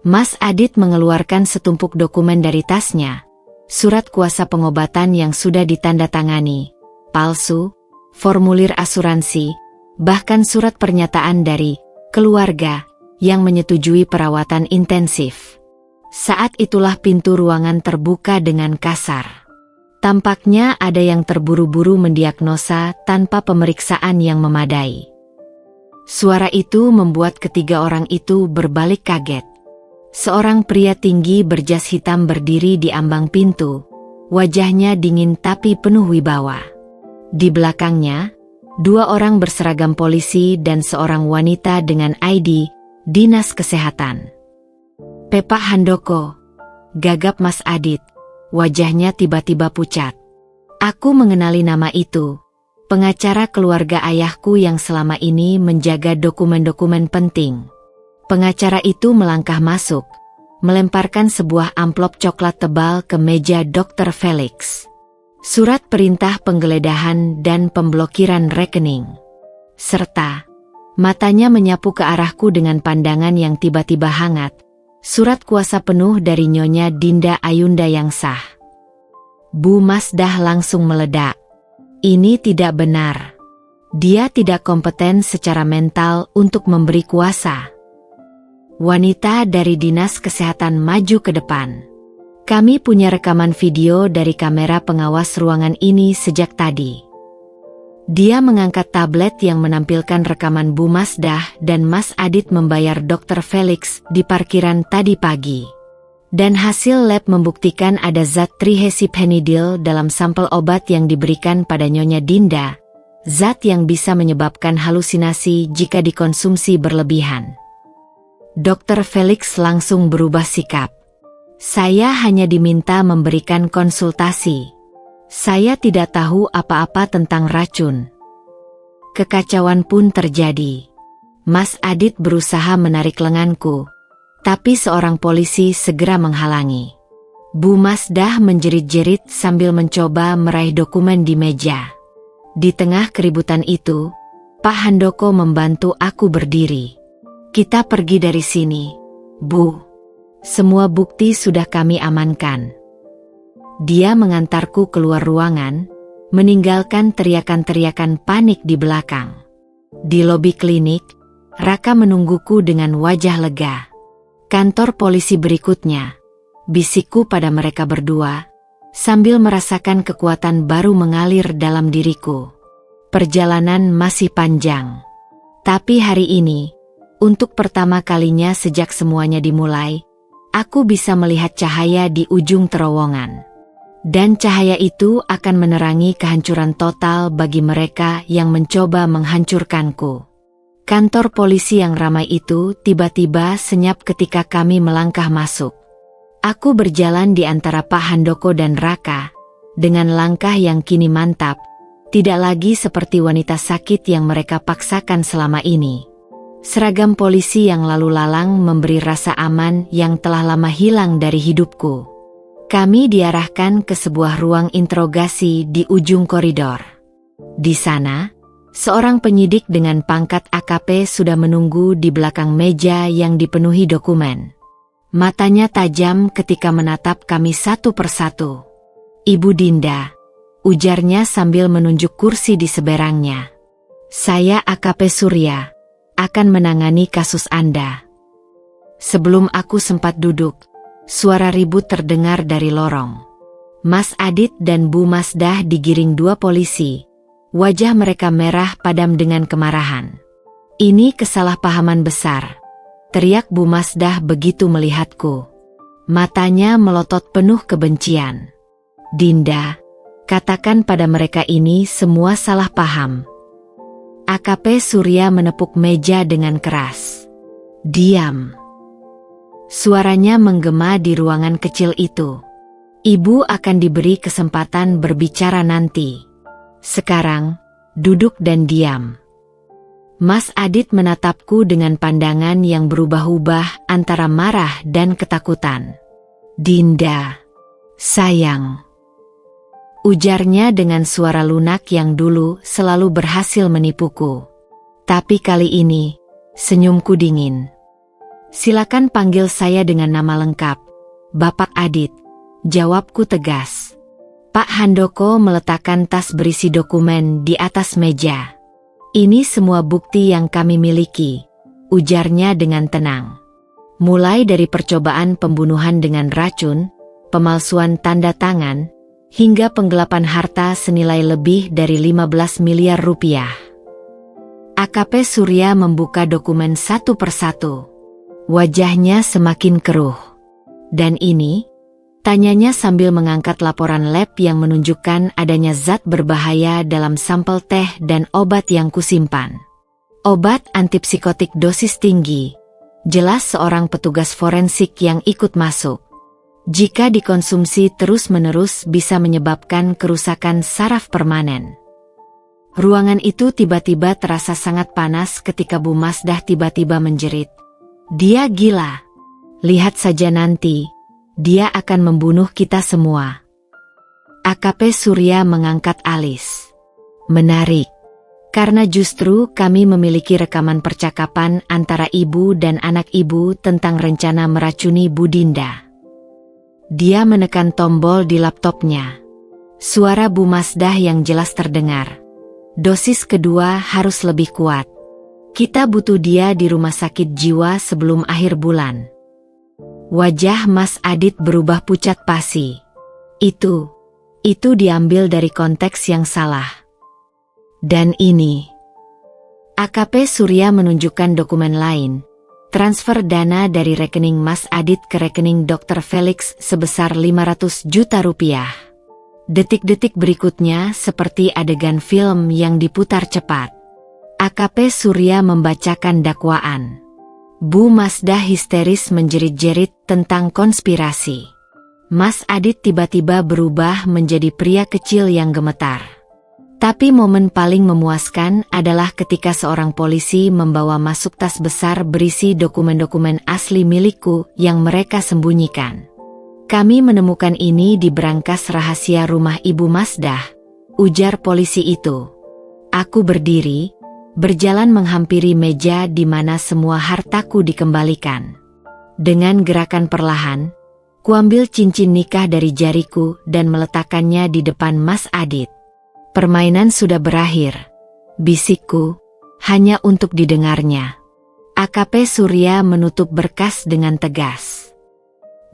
Mas Adit mengeluarkan setumpuk dokumen dari tasnya. Surat kuasa pengobatan yang sudah ditandatangani, palsu, formulir asuransi, bahkan surat pernyataan dari keluarga yang menyetujui perawatan intensif. Saat itulah pintu ruangan terbuka dengan kasar. Tampaknya ada yang terburu-buru mendiagnosa tanpa pemeriksaan yang memadai. Suara itu membuat ketiga orang itu berbalik kaget. Seorang pria tinggi berjas hitam berdiri di ambang pintu, wajahnya dingin tapi penuh wibawa. Di belakangnya, 2 orang berseragam polisi dan seorang wanita dengan ID Dinas Kesehatan. "Pepak Handoko," gagap Mas Adit. Wajahnya tiba-tiba pucat. "Aku mengenali nama itu. Pengacara keluarga ayahku yang selama ini menjaga dokumen-dokumen penting." Pengacara itu melangkah masuk, melemparkan sebuah amplop coklat tebal ke meja Dr. Felix. Surat perintah penggeledahan dan pemblokiran rekening. Serta, matanya menyapu ke arahku dengan pandangan yang tiba-tiba hangat. Surat kuasa penuh dari Nyonya Dinda Ayunda yang sah. Bu Masdah langsung meledak. Ini tidak benar. Dia tidak kompeten secara mental untuk memberi kuasa. Wanita dari Dinas Kesehatan maju ke depan. "Kami punya rekaman video dari kamera pengawas ruangan ini sejak tadi." Dia mengangkat tablet yang menampilkan rekaman Bu Masdah dan Mas Adit membayar Dr. Felix di parkiran tadi pagi. Dan hasil lab membuktikan ada zat trihexyphenidyl dalam sampel obat yang diberikan pada Nyonya Dinda, zat yang bisa menyebabkan halusinasi jika dikonsumsi berlebihan. Dr. Felix langsung berubah sikap. "Saya hanya diminta memberikan konsultasi. Saya tidak tahu apa-apa tentang racun." Kekacauan pun terjadi. Mas Adit berusaha menarik lenganku, tapi seorang polisi segera menghalangi. Bu Masdah menjerit-jerit sambil mencoba meraih dokumen di meja. Di tengah keributan itu, Pak Handoko membantu aku berdiri. "Kita pergi dari sini, Bu. Semua bukti sudah kami amankan." Dia mengantarku keluar ruangan, meninggalkan teriakan-teriakan panik di belakang. Di lobi klinik, Raka menungguku dengan wajah lega. "Kantor polisi berikutnya," bisikku pada mereka berdua, sambil merasakan kekuatan baru mengalir dalam diriku. Perjalanan masih panjang. Tapi hari ini, untuk pertama kalinya sejak semuanya dimulai, aku bisa melihat cahaya di ujung terowongan. Dan cahaya itu akan menerangi kehancuran total bagi mereka yang mencoba menghancurkanku. Kantor polisi yang ramai itu tiba-tiba senyap ketika kami melangkah masuk. Aku berjalan di antara Pak Handoko dan Raka, dengan langkah yang kini mantap, tidak lagi seperti wanita sakit yang mereka paksakan selama ini. Seragam polisi yang lalu lalang memberi rasa aman yang telah lama hilang dari hidupku. Kami diarahkan ke sebuah ruang interogasi di ujung koridor. Di sana, seorang penyidik dengan pangkat AKP sudah menunggu di belakang meja yang dipenuhi dokumen. Matanya tajam ketika menatap kami satu persatu. "Ibu Dinda," ujarnya sambil menunjuk kursi di seberangnya. "Saya AKP Surya, akan menangani kasus Anda." Sebelum aku sempat duduk, suara ribut terdengar dari lorong. Mas Adit dan Bu Masdah digiring 2 polisi. Wajah mereka merah padam dengan kemarahan. "Ini kesalahpahaman besar," teriak Bu Masdah begitu melihatku. Matanya melotot penuh kebencian. "Dinda, katakan pada mereka ini semua salah paham." AKP Surya menepuk meja dengan keras. "Diam." Suaranya menggema di ruangan kecil itu. "Ibu akan diberi kesempatan berbicara nanti. Sekarang, duduk dan diam." Mas Adit menatapku dengan pandangan yang berubah-ubah antara marah dan ketakutan. "Dinda, sayang," ujarnya dengan suara lunak yang dulu selalu berhasil menipuku. Tapi kali ini, senyumku dingin. "Silakan panggil saya dengan nama lengkap, Bapak Adit," jawabku tegas. Pak Handoko meletakkan tas berisi dokumen di atas meja. "Ini semua bukti yang kami miliki," ujarnya dengan tenang. "Mulai dari percobaan pembunuhan dengan racun, pemalsuan tanda tangan, hingga penggelapan harta senilai lebih dari 15 miliar rupiah. AKP Surya membuka dokumen satu persatu. Wajahnya semakin keruh. "Dan ini?" tanyanya sambil mengangkat laporan lab yang menunjukkan adanya zat berbahaya dalam sampel teh dan obat yang kusimpan. Obat antipsikotik dosis tinggi. Jelas seorang petugas forensik yang ikut masuk. Jika dikonsumsi terus-menerus bisa menyebabkan kerusakan saraf permanen. Ruangan itu tiba-tiba terasa sangat panas ketika Bu Masdah tiba-tiba menjerit. "Dia gila. Lihat saja nanti. Dia akan membunuh kita semua." AKP Surya mengangkat alis. "Menarik. Karena justru kami memiliki rekaman percakapan antara ibu dan anak ibu tentang rencana meracuni Bu Dinda." Dia menekan tombol di laptopnya. Suara Bu Masdah yang jelas terdengar. "Dosis kedua harus lebih kuat. Kita butuh dia di rumah sakit jiwa sebelum akhir bulan." Wajah Mas Adit berubah pucat pasi. Itu diambil dari konteks yang salah. "Dan ini." AKP Surya menunjukkan dokumen lain. Transfer dana dari rekening Mas Adit ke rekening Dr. Felix sebesar 500 juta rupiah. Detik-detik berikutnya seperti adegan film yang diputar cepat. AKP Surya membacakan dakwaan. Bu Masdah histeris menjerit-jerit tentang konspirasi. Mas Adit tiba-tiba berubah menjadi pria kecil yang gemetar. Tapi momen paling memuaskan adalah ketika seorang polisi membawa masuk tas besar berisi dokumen-dokumen asli milikku yang mereka sembunyikan. "Kami menemukan ini di berangkas rahasia rumah Ibu Masdah," ujar polisi itu. Aku berdiri, berjalan menghampiri meja di mana semua hartaku dikembalikan. Dengan gerakan perlahan, kuambil cincin nikah dari jariku dan meletakkannya di depan Mas Adit. "Permainan sudah berakhir," bisikku, hanya untuk didengarnya. AKP Surya menutup berkas dengan tegas.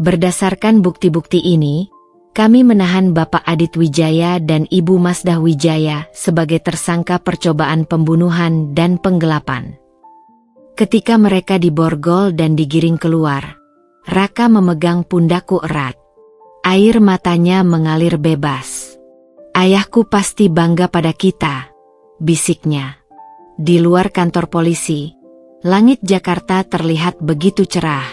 "Berdasarkan bukti-bukti ini, kami menahan Bapak Adit Wijaya dan Ibu Masdah Wijaya sebagai tersangka percobaan pembunuhan dan penggelapan." Ketika mereka diborgol dan digiring keluar, Raka memegang pundakku erat. Air matanya mengalir bebas. "Ayahku pasti bangga pada kita," bisiknya. Di luar kantor polisi, langit Jakarta terlihat begitu cerah.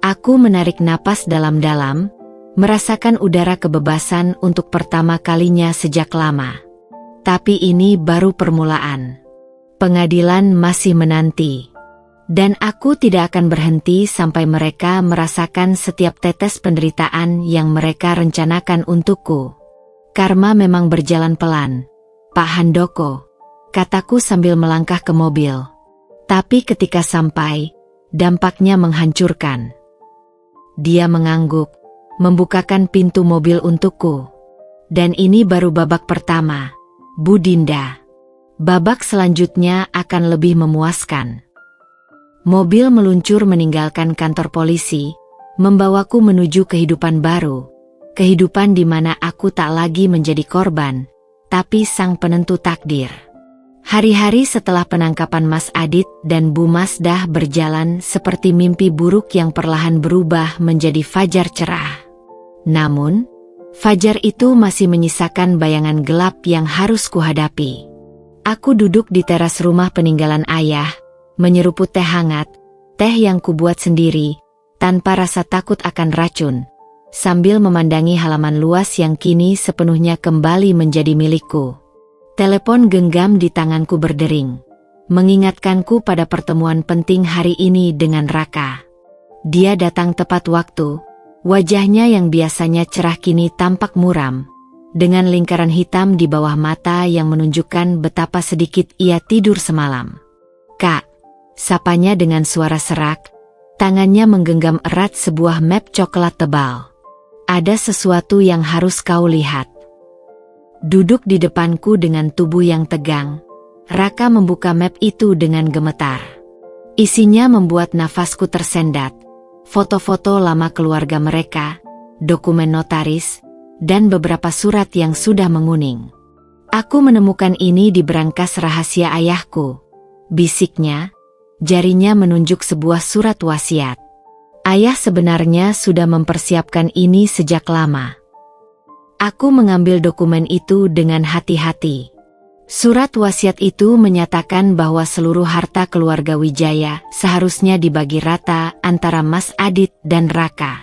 Aku menarik napas dalam-dalam, merasakan udara kebebasan untuk pertama kalinya sejak lama. Tapi ini baru permulaan. Pengadilan masih menanti. Dan aku tidak akan berhenti sampai mereka merasakan setiap tetes penderitaan yang mereka rencanakan untukku. "Karma memang berjalan pelan, Pak Handoko," kataku sambil melangkah ke mobil. Tapi ketika sampai, dampaknya menghancurkan. Dia mengangguk, membukakan pintu mobil untukku. "Dan ini baru babak pertama, Bu Dinda. Babak selanjutnya akan lebih memuaskan." Mobil meluncur meninggalkan kantor polisi, membawaku menuju kehidupan baru. Kehidupan di mana aku tak lagi menjadi korban, tapi sang penentu takdir. Hari-hari setelah penangkapan Mas Adit dan Bu Masdah berjalan seperti mimpi buruk yang perlahan berubah menjadi fajar cerah. Namun, fajar itu masih menyisakan bayangan gelap yang harus kuhadapi. Aku duduk di teras rumah peninggalan ayah, menyeruput teh hangat, teh yang kubuat sendiri, tanpa rasa takut akan racun, sambil memandangi halaman luas yang kini sepenuhnya kembali menjadi milikku. Telepon genggam di tanganku berdering. mengingatkanku pada pertemuan penting hari ini dengan Raka. Dia datang tepat waktu, wajahnya yang biasanya cerah kini tampak muram, dengan lingkaran hitam di bawah mata yang menunjukkan betapa sedikit ia tidur semalam. "Kak," sapanya dengan suara serak, tangannya menggenggam erat sebuah map coklat tebal. "Ada sesuatu yang harus kau lihat." Duduk di depanku dengan tubuh yang tegang, Raka membuka map itu dengan gemetar. Isinya membuat nafasku tersendat. Foto-foto lama keluarga mereka, dokumen notaris, dan beberapa surat yang sudah menguning. "Aku menemukan ini di berangkas rahasia ayahku," bisiknya, jarinya menunjuk sebuah surat wasiat. "Ayah sebenarnya sudah mempersiapkan ini sejak lama." Aku mengambil dokumen itu dengan hati-hati. Surat wasiat itu menyatakan bahwa seluruh harta keluarga Wijaya seharusnya dibagi rata antara Mas Adit dan Raka.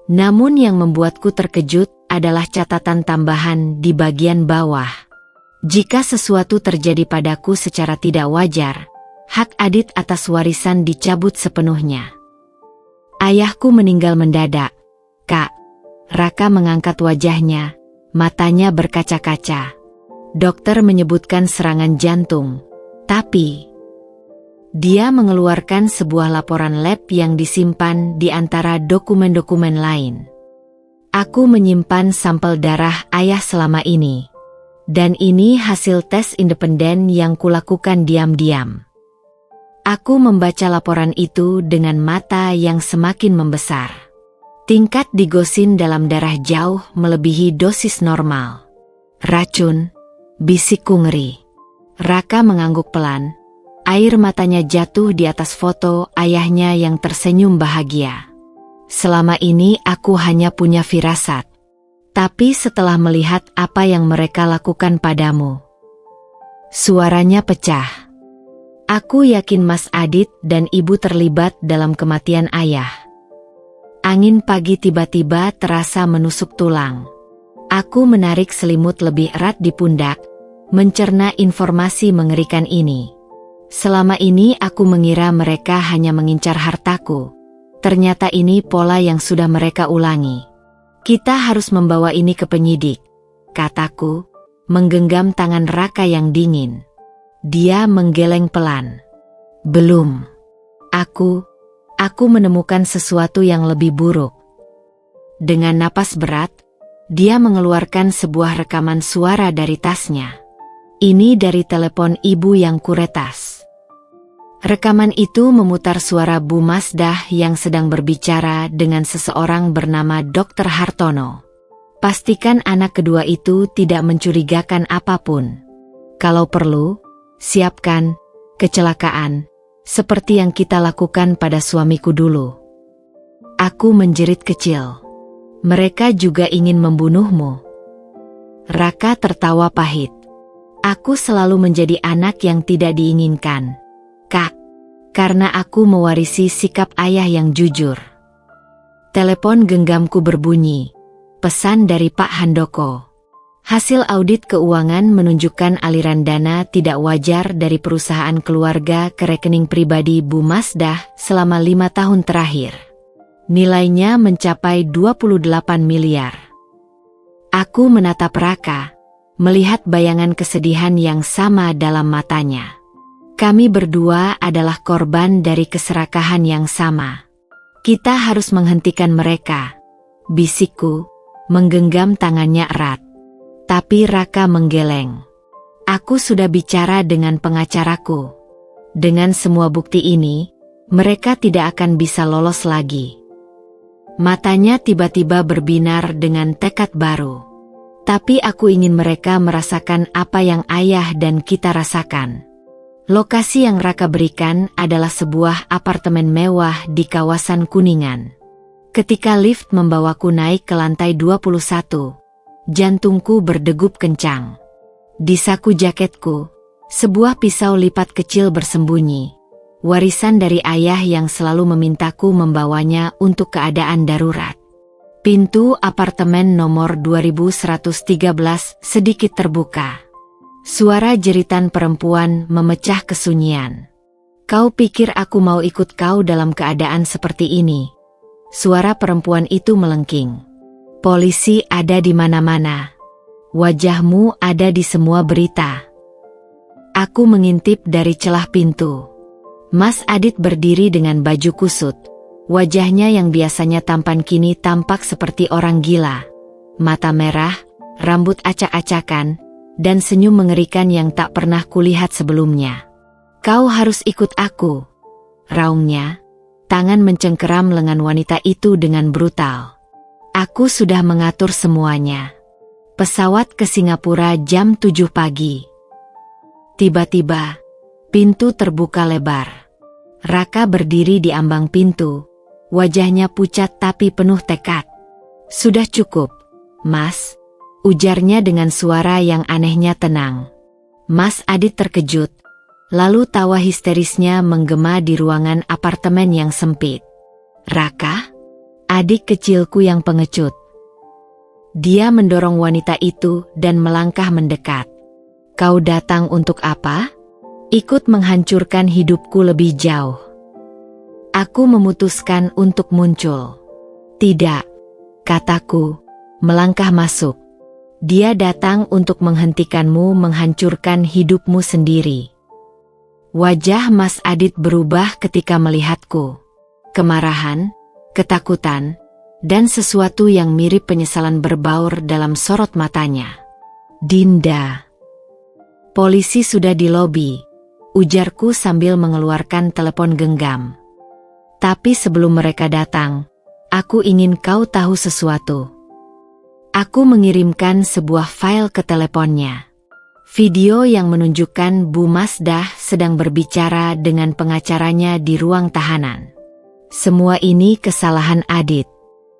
Namun yang membuatku terkejut adalah catatan tambahan di bagian bawah. Jika sesuatu terjadi padaku secara tidak wajar, hak Adit atas warisan dicabut sepenuhnya. "Ayahku meninggal mendadak, Kak." Raka mengangkat wajahnya, matanya berkaca-kaca. "Dokter menyebutkan serangan jantung, tapi..." Dia mengeluarkan sebuah laporan lab yang disimpan di antara dokumen-dokumen lain. "Aku menyimpan sampel darah ayah selama ini. Dan ini hasil tes independen yang kulakukan diam-diam." Aku membaca laporan itu dengan mata yang semakin membesar. Tingkat digosin dalam darah jauh melebihi dosis normal. "Racun," bisikku ngeri. Raka mengangguk pelan. Air matanya jatuh di atas foto ayahnya yang tersenyum bahagia. "Selama ini aku hanya punya firasat. Tapi setelah melihat apa yang mereka lakukan padamu..." Suaranya pecah. "Aku yakin Mas Adit dan Ibu terlibat dalam kematian ayah." Angin pagi tiba-tiba terasa menusuk tulang. Aku menarik selimut lebih erat di pundak, mencerna informasi mengerikan ini. Selama ini aku mengira mereka hanya mengincar hartaku. Ternyata ini pola yang sudah mereka ulangi. "Kita harus membawa ini ke penyidik," kataku, menggenggam tangan Raka yang dingin. Dia menggeleng pelan. "Belum. Aku menemukan sesuatu yang lebih buruk." Dengan napas berat, dia mengeluarkan sebuah rekaman suara dari tasnya. Ini dari telepon ibu yang kuretas. Rekaman itu memutar suara Bu Masdah yang sedang berbicara dengan seseorang bernama Dr. Hartono. "Pastikan anak kedua itu tidak mencurigakan apapun. Kalau perlu, siapkan kecelakaan, seperti yang kita lakukan pada suamiku dulu." Aku menjerit kecil. "Mereka juga ingin membunuhmu?" Raka tertawa pahit. "Aku selalu menjadi anak yang tidak diinginkan, Kak, karena aku mewarisi sikap ayah yang jujur." Telepon genggamku berbunyi. Pesan dari Pak Handoko. Hasil audit keuangan menunjukkan aliran dana tidak wajar dari perusahaan keluarga ke rekening pribadi Bu Masdah selama 5 tahun terakhir. Nilainya mencapai 28 miliar. Aku menatap Raka, melihat bayangan kesedihan yang sama dalam matanya. Kami berdua adalah korban dari keserakahan yang sama. Kita harus menghentikan mereka, bisikku, menggenggam tangannya erat. Tapi Raka menggeleng. Aku sudah bicara dengan pengacaraku. Dengan semua bukti ini, mereka tidak akan bisa lolos lagi. Matanya tiba-tiba berbinar dengan tekad baru. Tapi aku ingin mereka merasakan apa yang ayah dan kita rasakan. Lokasi yang Raka berikan adalah sebuah apartemen mewah di kawasan Kuningan. Ketika lift membawaku naik ke lantai 21, jantungku berdegup kencang. Di saku jaketku, sebuah pisau lipat kecil bersembunyi. Warisan dari ayah yang selalu memintaku membawanya untuk keadaan darurat. Pintu apartemen nomor 2113 sedikit terbuka. Suara jeritan perempuan memecah kesunyian. Kau pikir aku mau ikut kau dalam keadaan seperti ini? Suara perempuan itu melengking. Polisi ada di mana-mana. Wajahmu ada di semua berita. Aku mengintip dari celah pintu. Mas Adit berdiri dengan baju kusut. Wajahnya yang biasanya tampan kini tampak seperti orang gila. Mata merah, rambut acak-acakan, dan senyum mengerikan yang tak pernah kulihat sebelumnya. Kau harus ikut aku, raungnya. Tangan mencengkeram lengan wanita itu dengan brutal. Aku sudah mengatur semuanya. Pesawat ke Singapura jam 7 pagi. Tiba-tiba, pintu terbuka lebar. Raka berdiri di ambang pintu. Wajahnya pucat tapi penuh tekad. Sudah cukup, Mas, ujarnya dengan suara yang anehnya tenang. Mas Adit terkejut. Lalu tawa histerisnya menggema di ruangan apartemen yang sempit. Raka? Adik kecilku yang pengecut. Dia mendorong wanita itu dan melangkah mendekat. Kau datang untuk apa? Ikut menghancurkan hidupku lebih jauh. Aku memutuskan untuk muncul. Tidak, kataku, melangkah masuk. Dia datang untuk menghentikanmu menghancurkan hidupmu sendiri. Wajah Mas Adit berubah ketika melihatku. Kemarahan, ketakutan, dan sesuatu yang mirip penyesalan berbaur dalam sorot matanya. Dinda. Polisi sudah di lobi, ujarku sambil mengeluarkan telepon genggam. Tapi sebelum mereka datang, aku ingin kau tahu sesuatu. Aku mengirimkan sebuah file ke teleponnya. Video yang menunjukkan Bu Masdah sedang berbicara dengan pengacaranya di ruang tahanan. Semua ini kesalahan Adit.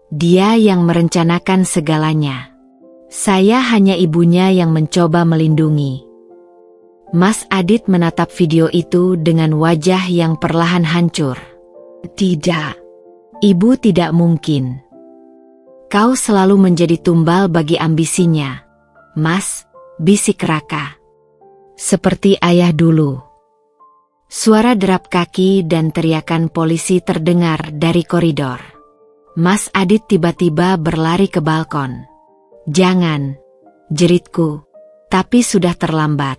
Dia yang merencanakan segalanya. Saya hanya ibunya yang mencoba melindungi. Mas Adit menatap video itu dengan wajah yang perlahan hancur. Tidak, ibu tidak mungkin. Kau selalu menjadi tumbal bagi ambisinya, Mas. Bisik Raka. Seperti ayah dulu. Suara derap kaki dan teriakan polisi terdengar dari koridor. Mas Adit tiba-tiba berlari ke balkon. Jangan, jeritku, tapi sudah terlambat.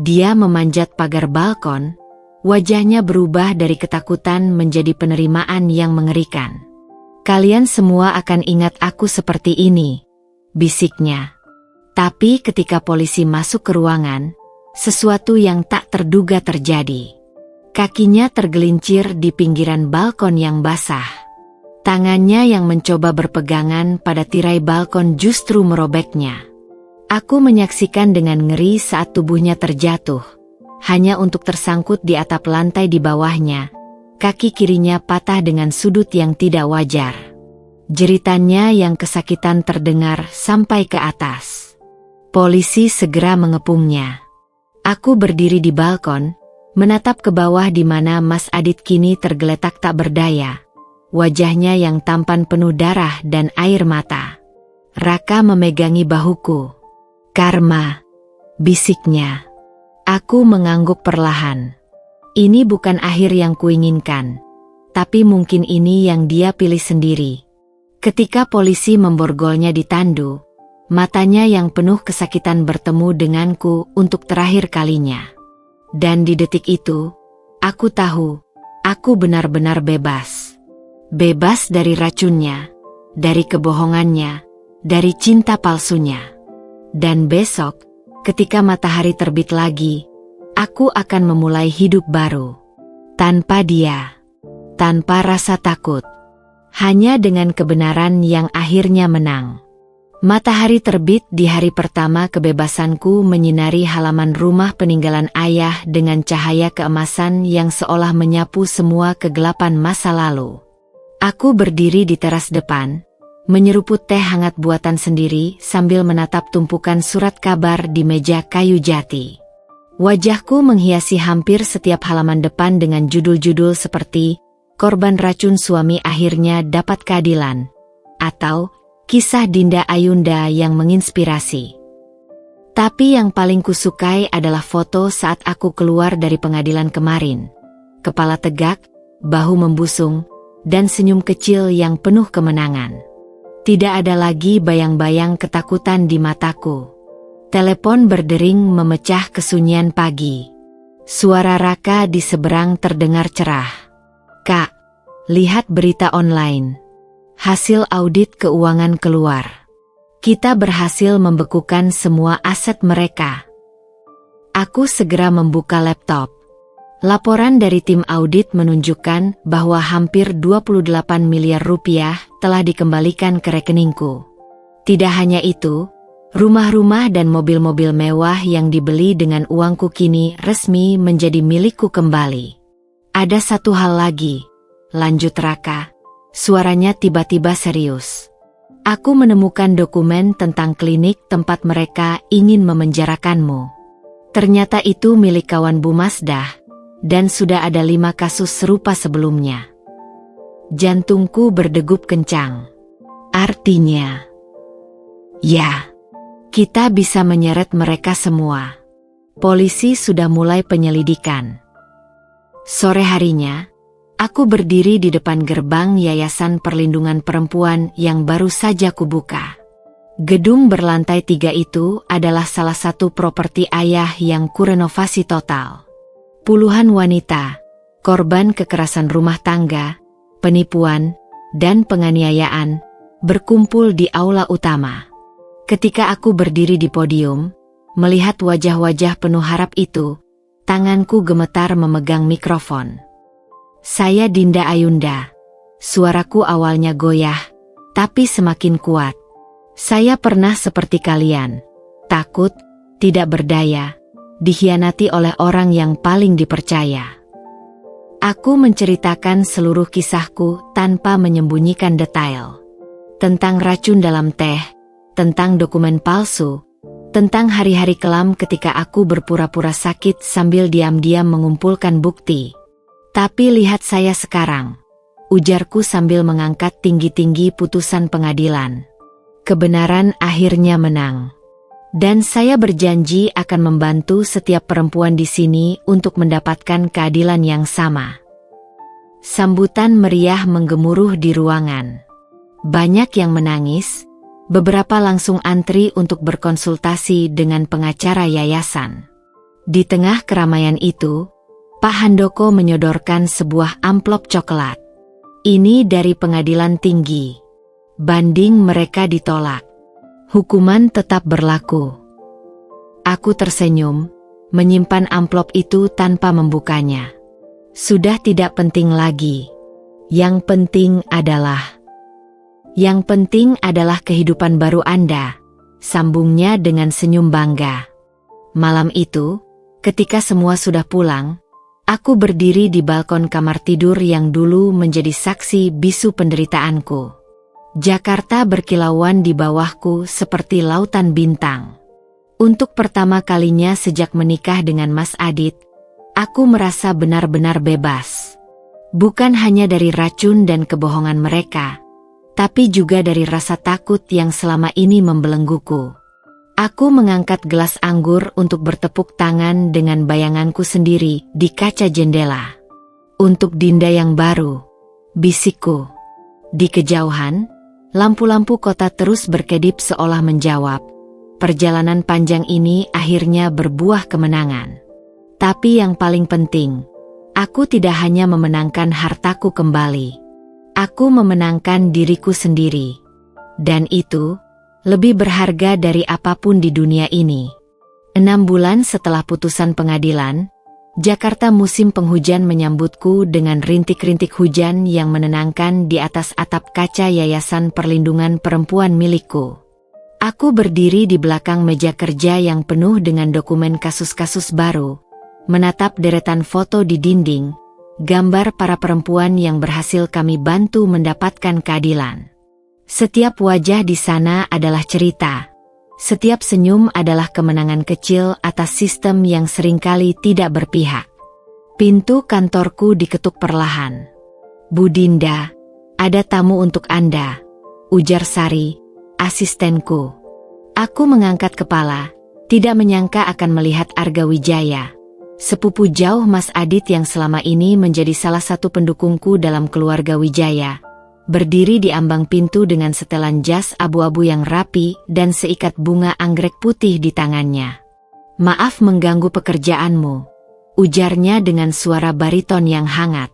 Dia memanjat pagar balkon, wajahnya berubah dari ketakutan menjadi penerimaan yang mengerikan. Kalian semua akan ingat aku seperti ini, bisiknya. Tapi ketika polisi masuk ke ruangan, sesuatu yang tak terduga terjadi. Kakinya tergelincir di pinggiran balkon yang basah. Tangannya yang mencoba berpegangan pada tirai balkon justru merobeknya. Aku menyaksikan dengan ngeri saat tubuhnya terjatuh, hanya untuk tersangkut di atap lantai di bawahnya. Kaki kirinya patah dengan sudut yang tidak wajar. Jeritannya yang kesakitan terdengar sampai ke atas. Polisi segera mengepungnya. Aku berdiri di balkon, menatap ke bawah di mana Mas Adit kini tergeletak tak berdaya. Wajahnya yang tampan penuh darah dan air mata. Raka memegangi bahuku. Karma, bisiknya. Aku mengangguk perlahan. Ini bukan akhir yang kuinginkan, tapi mungkin ini yang dia pilih sendiri. Ketika polisi memborgolnya di tandu, matanya yang penuh kesakitan bertemu denganku untuk terakhir kalinya. Dan di detik itu, aku tahu, aku benar-benar bebas. Bebas dari racunnya, dari kebohongannya, dari cinta palsunya. Dan besok, ketika matahari terbit lagi, aku akan memulai hidup baru. Tanpa dia, tanpa rasa takut, hanya dengan kebenaran yang akhirnya menang. Matahari terbit di hari pertama kebebasanku menyinari halaman rumah peninggalan ayah dengan cahaya keemasan yang seolah menyapu semua kegelapan masa lalu. Aku berdiri di teras depan, menyeruput teh hangat buatan sendiri sambil menatap tumpukan surat kabar di meja kayu jati. Wajahku menghiasi hampir setiap halaman depan dengan judul-judul seperti "Korban racun suami akhirnya dapat keadilan" atau "Kisah Dinda Ayunda yang menginspirasi". Tapi yang paling kusukai adalah foto saat aku keluar dari pengadilan kemarin. Kepala tegak, bahu membusung, dan senyum kecil yang penuh kemenangan. Tidak ada lagi bayang-bayang ketakutan di mataku. Telepon berdering memecah kesunyian pagi. Suara Raka di seberang terdengar cerah. "Kak, lihat berita online. Hasil audit keuangan keluar. Kita berhasil membekukan semua aset mereka." Aku segera membuka laptop. Laporan dari tim audit menunjukkan bahwa hampir 28 miliar rupiah telah dikembalikan ke rekeningku. Tidak hanya itu, rumah-rumah dan mobil-mobil mewah yang dibeli dengan uangku kini resmi menjadi milikku kembali. "Ada satu hal lagi," lanjut Raka. Suaranya tiba-tiba serius. "Aku menemukan dokumen tentang klinik tempat mereka ingin memenjarakanmu. Ternyata itu milik kawan Bu Masdah. Dan sudah ada 5 kasus serupa sebelumnya." Jantungku berdegup kencang. Artinya, ya, kita bisa menyeret mereka semua. Polisi sudah mulai penyelidikan. Sore harinya, aku berdiri di depan gerbang Yayasan Perlindungan Perempuan yang baru saja kubuka. Gedung berlantai 3 itu adalah salah satu properti ayah yang kurenovasi total. Puluhan wanita, korban kekerasan rumah tangga, penipuan, dan penganiayaan, berkumpul di aula utama. Ketika aku berdiri di podium, melihat wajah-wajah penuh harap itu, tanganku gemetar memegang mikrofon. "Saya Dinda Ayunda." Suaraku awalnya goyah, tapi semakin kuat. "Saya pernah seperti kalian, takut, tidak berdaya, dikhianati oleh orang yang paling dipercaya." Aku menceritakan seluruh kisahku tanpa menyembunyikan detail. Tentang racun dalam teh, tentang dokumen palsu, tentang hari-hari kelam ketika aku berpura-pura sakit sambil diam-diam mengumpulkan bukti. "Tapi lihat saya sekarang," ujarku sambil mengangkat tinggi-tinggi putusan pengadilan. "Kebenaran akhirnya menang. Dan saya berjanji akan membantu setiap perempuan di sini untuk mendapatkan keadilan yang sama." Sambutan meriah menggemuruh di ruangan. Banyak yang menangis, beberapa langsung antri untuk berkonsultasi dengan pengacara yayasan. Di tengah keramaian itu, Pak Handoko menyodorkan sebuah amplop coklat. "Ini dari pengadilan tinggi. Banding mereka ditolak. Hukuman tetap berlaku." Aku tersenyum, menyimpan amplop itu tanpa membukanya. Sudah tidak penting lagi. Yang penting adalah kehidupan baru Anda, sambungnya dengan senyum bangga. Malam itu, ketika semua sudah pulang, aku berdiri di balkon kamar tidur yang dulu menjadi saksi bisu penderitaanku. Jakarta berkilauan di bawahku seperti lautan bintang. Untuk pertama kalinya sejak menikah dengan Mas Adit, aku merasa benar-benar bebas. Bukan hanya dari racun dan kebohongan mereka, tapi juga dari rasa takut yang selama ini membelengguku. Aku mengangkat gelas anggur untuk bertepuk tangan dengan bayanganku sendiri di kaca jendela. "Untuk Dinda yang baru," bisikku. Di kejauhan, lampu-lampu kota terus berkedip seolah menjawab, perjalanan panjang ini akhirnya berbuah kemenangan. Tapi yang paling penting, aku tidak hanya memenangkan hartaku kembali. Aku memenangkan diriku sendiri. Dan itu, lebih berharga dari apapun di dunia ini. 6 bulan setelah putusan pengadilan, Jakarta musim penghujan menyambutku dengan rintik-rintik hujan yang menenangkan di atas atap kaca Yayasan Perlindungan Perempuan milikku. Aku berdiri di belakang meja kerja yang penuh dengan dokumen kasus-kasus baru, menatap deretan foto di dinding, gambar para perempuan yang berhasil kami bantu mendapatkan keadilan. Setiap wajah di sana adalah cerita. Setiap senyum adalah kemenangan kecil atas sistem yang seringkali tidak berpihak. Pintu kantorku diketuk perlahan. "Bu Dinda, ada tamu untuk Anda," ujar Sari, asistenku. Aku mengangkat kepala, Tidak menyangka akan melihat Arga Wijaya, sepupu jauh Mas Adit yang selama ini menjadi salah satu pendukungku dalam keluarga Wijaya, berdiri di ambang pintu dengan setelan jas abu-abu yang rapi dan seikat bunga anggrek putih di tangannya. "Maaf mengganggu pekerjaanmu," ujarnya dengan suara bariton yang hangat.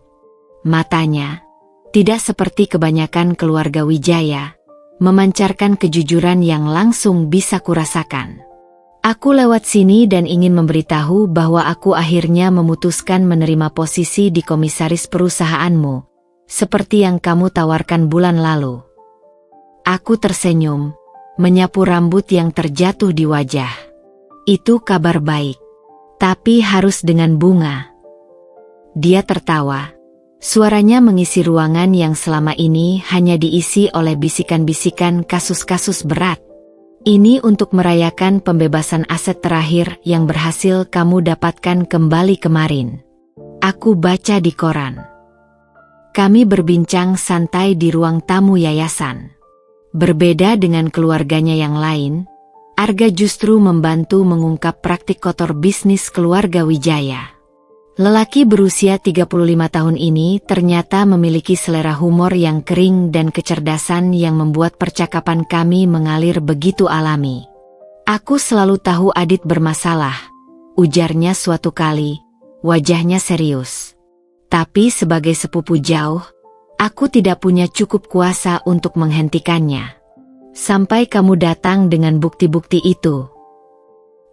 Matanya, tidak seperti kebanyakan keluarga Wijaya, memancarkan kejujuran yang langsung bisa kurasakan. "Aku lewat sini dan ingin memberitahu bahwa aku akhirnya memutuskan menerima posisi di komisaris perusahaanmu, seperti yang kamu tawarkan bulan lalu." Aku tersenyum, menyapu rambut yang terjatuh di wajah. "Itu kabar baik. Tapi harus dengan bunga." Dia tertawa. Suaranya mengisi ruangan yang selama ini hanya diisi oleh bisikan-bisikan kasus-kasus berat. "Ini untuk merayakan pembebasan aset terakhir yang berhasil kamu dapatkan kembali kemarin. Aku baca di koran." Kami berbincang santai di ruang tamu yayasan. Berbeda dengan keluarganya yang lain, Arga justru membantu mengungkap praktik kotor bisnis keluarga Wijaya. Lelaki berusia 35 tahun ini ternyata memiliki selera humor yang kering dan kecerdasan yang membuat percakapan kami mengalir begitu alami. "Aku selalu tahu Adit bermasalah," ujarnya suatu kali, wajahnya serius. "Tapi sebagai sepupu jauh, aku tidak punya cukup kuasa untuk menghentikannya. Sampai kamu datang dengan bukti-bukti itu."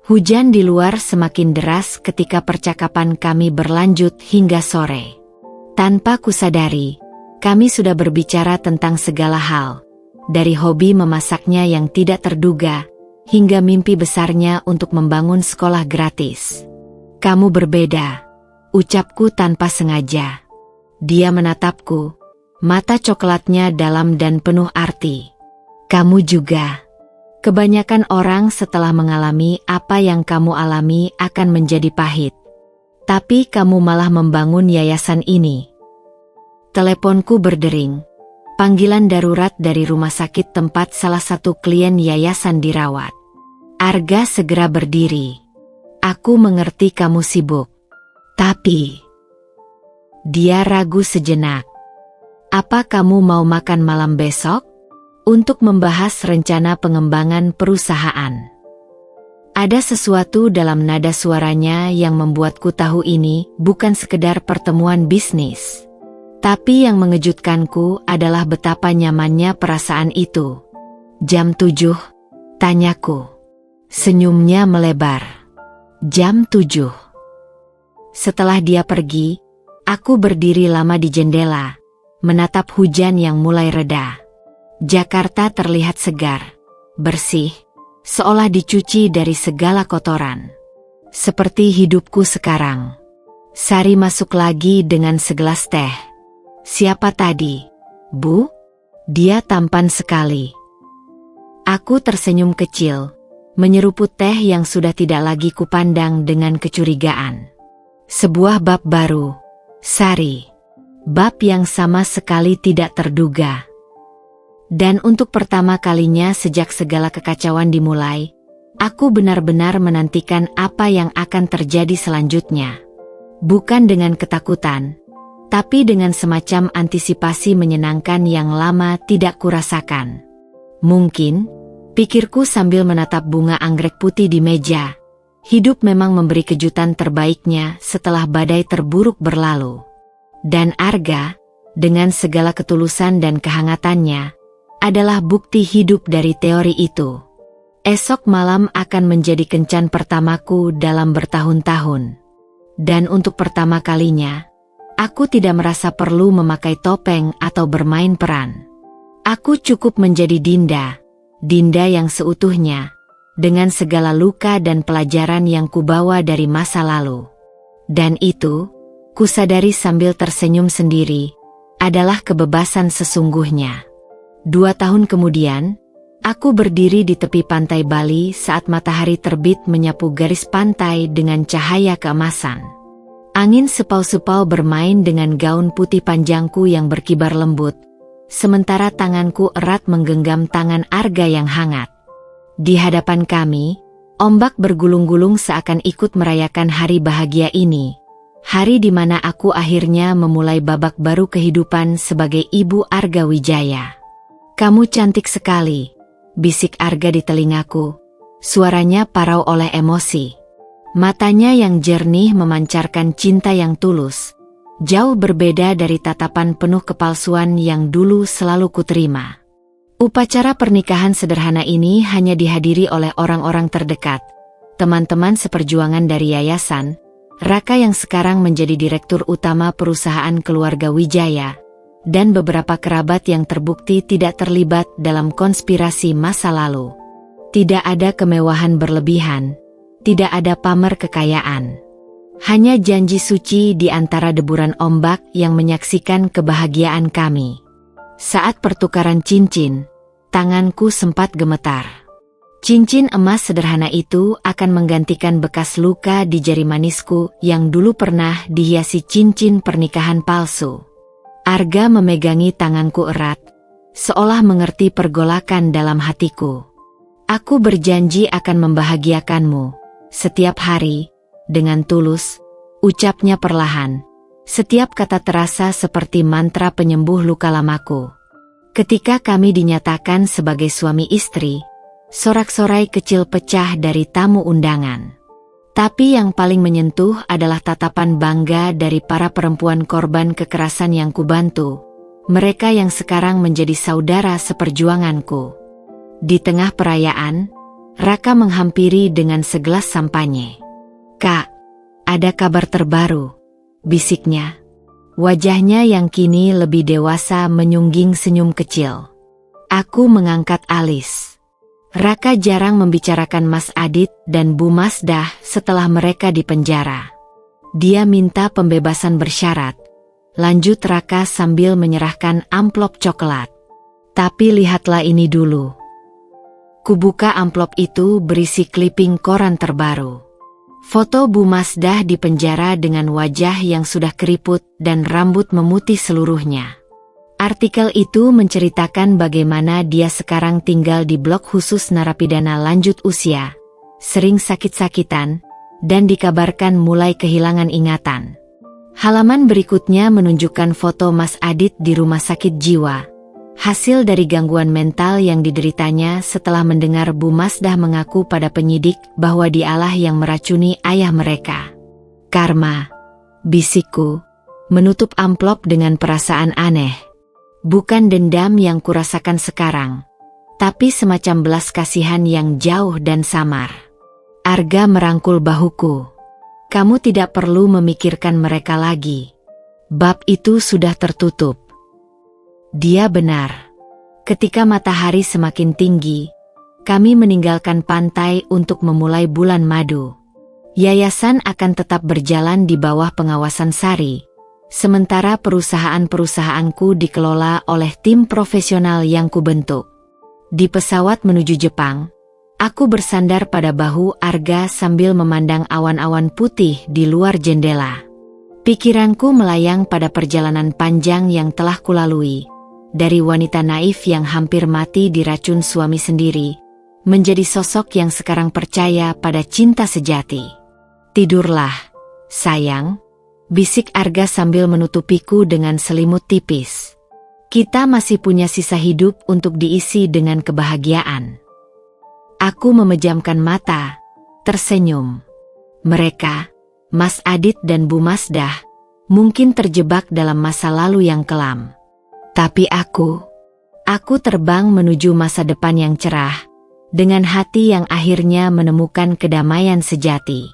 Hujan di luar semakin deras ketika percakapan kami berlanjut hingga sore. Tanpa kusadari, kami sudah berbicara tentang segala hal, dari hobi memasaknya yang tidak terduga, hingga mimpi besarnya untuk membangun sekolah gratis. "Kamu berbeda," ucapku tanpa sengaja. Dia menatapku, mata coklatnya dalam dan penuh arti. "Kamu juga. Kebanyakan orang setelah mengalami apa yang kamu alami akan menjadi pahit. Tapi kamu malah membangun yayasan ini." Teleponku berdering. Panggilan darurat dari rumah sakit tempat salah satu klien yayasan dirawat. Arga segera berdiri. "Aku mengerti kamu sibuk. Tapi..." Dia ragu sejenak. "Apa kamu mau makan malam besok? Untuk membahas rencana pengembangan perusahaan." Ada sesuatu dalam nada suaranya yang membuatku tahu ini bukan sekedar pertemuan bisnis. Tapi yang mengejutkanku adalah betapa nyamannya perasaan itu. "Jam 7? Tanyaku. Senyumnya melebar. "Jam 7. Setelah dia pergi, aku berdiri lama di jendela, menatap hujan yang mulai reda. Jakarta terlihat segar, bersih, seolah dicuci dari segala kotoran. Seperti hidupku sekarang. Sari masuk lagi dengan segelas teh. "Siapa tadi, Bu?" Dia tampan sekali. Aku tersenyum kecil, menyeruput teh yang sudah tidak lagi kupandang dengan kecurigaan. Sebuah bab baru, Sari. Bab yang sama sekali tidak terduga. Dan untuk pertama kalinya sejak segala kekacauan dimulai, aku benar-benar menantikan apa yang akan terjadi selanjutnya. Bukan dengan ketakutan, tapi dengan semacam antisipasi menyenangkan yang lama tidak kurasakan. "Mungkin," pikirku sambil menatap bunga anggrek putih di meja, "hidup memang memberi kejutan terbaiknya setelah badai terburuk berlalu." Dan Arga, dengan segala ketulusan dan kehangatannya, adalah bukti hidup dari teori itu. Esok malam akan menjadi kencan pertamaku dalam bertahun-tahun. Dan untuk pertama kalinya, aku tidak merasa perlu memakai topeng atau bermain peran. Aku cukup menjadi Dinda, Dinda yang seutuhnya, dengan segala luka dan pelajaran yang kubawa dari masa lalu. Dan itu, kusadari sambil tersenyum sendiri, adalah kebebasan sesungguhnya. 2 tahun kemudian, aku berdiri di tepi pantai Bali saat matahari terbit menyapu garis pantai dengan cahaya keemasan. Angin sepau-sepau bermain dengan gaun putih panjangku yang berkibar lembut, sementara tanganku erat menggenggam tangan Arga yang hangat. Di hadapan kami, Ombak bergulung-gulung seakan ikut merayakan hari bahagia ini. Hari di mana aku akhirnya memulai babak baru kehidupan sebagai ibu Arga Wijaya. "Kamu cantik sekali," bisik Arga di telingaku. Suaranya parau oleh emosi. Matanya yang jernih memancarkan cinta yang tulus. Jauh berbeda dari tatapan penuh kepalsuan yang dulu selalu kuterima. Upacara pernikahan sederhana ini hanya dihadiri oleh orang-orang terdekat, teman-teman seperjuangan dari yayasan, Raka yang sekarang menjadi direktur utama perusahaan keluarga Wijaya, dan beberapa kerabat yang terbukti tidak terlibat dalam konspirasi masa lalu. Tidak ada kemewahan berlebihan, tidak ada pamer kekayaan. Hanya janji suci di antara deburan ombak yang menyaksikan kebahagiaan kami. Saat pertukaran cincin, tanganku sempat gemetar. Cincin emas sederhana itu akan menggantikan bekas luka di jari manisku yang dulu pernah dihiasi cincin pernikahan palsu. Arga memegangi tanganku erat, seolah mengerti pergolakan dalam hatiku. "Aku berjanji akan membahagiakanmu setiap hari, dengan tulus," ucapnya perlahan. Setiap kata terasa seperti mantra penyembuh luka lamaku. Ketika kami dinyatakan sebagai suami istri, sorak-sorai kecil pecah dari tamu undangan. Tapi yang paling menyentuh adalah tatapan bangga dari para perempuan korban kekerasan yang kubantu, mereka yang sekarang menjadi saudara seperjuanganku. Di tengah perayaan, Raka menghampiri dengan segelas sampanye. "Kak, ada kabar terbaru," bisiknya. Wajahnya yang kini lebih dewasa menyungging senyum kecil. Aku mengangkat alis. Raka jarang membicarakan Mas Adit dan Bu Masdah setelah mereka dipenjara. Dia minta pembebasan bersyarat, lanjut Raka sambil menyerahkan amplop coklat. "Tapi lihatlah ini dulu." Kubuka amplop itu berisi kliping koran terbaru. Foto Bu Masdah di penjara dengan wajah yang sudah keriput dan rambut memutih seluruhnya. Artikel itu menceritakan bagaimana dia sekarang tinggal di blok khusus narapidana lanjut usia, sering sakit-sakitan, dan dikabarkan mulai kehilangan ingatan. Halaman berikutnya menunjukkan foto Mas Adit di rumah sakit jiwa, hasil dari gangguan mental yang dideritanya setelah mendengar Bu Masdah mengaku pada penyidik bahwa dialah yang meracuni ayah mereka. "Karma," bisikku, menutup amplop dengan perasaan aneh. Bukan dendam yang kurasakan sekarang, tapi semacam belas kasihan yang jauh dan samar. Arga merangkul bahuku. "Kamu tidak perlu memikirkan mereka lagi. Bab itu sudah tertutup." Dia benar. Ketika matahari semakin tinggi, kami meninggalkan pantai untuk memulai bulan madu. Yayasan akan tetap berjalan di bawah pengawasan Sari, sementara perusahaan-perusahaanku dikelola oleh tim profesional yang kubentuk. Di pesawat menuju Jepang, aku bersandar pada bahu Arga sambil memandang awan-awan putih di luar jendela. Pikiranku melayang pada perjalanan panjang yang telah kulalui. Dari wanita naif yang hampir mati diracun suami sendiri, menjadi sosok yang sekarang percaya pada cinta sejati. "Tidurlah, sayang," bisik Arga sambil menutupiku dengan selimut tipis. "Kita masih punya sisa hidup untuk diisi dengan kebahagiaan." Aku memejamkan mata, tersenyum. Mereka, Mas Adit dan Bu Masdah, mungkin terjebak dalam masa lalu yang kelam. Tapi aku terbang menuju masa depan yang cerah, dengan hati yang akhirnya menemukan kedamaian sejati.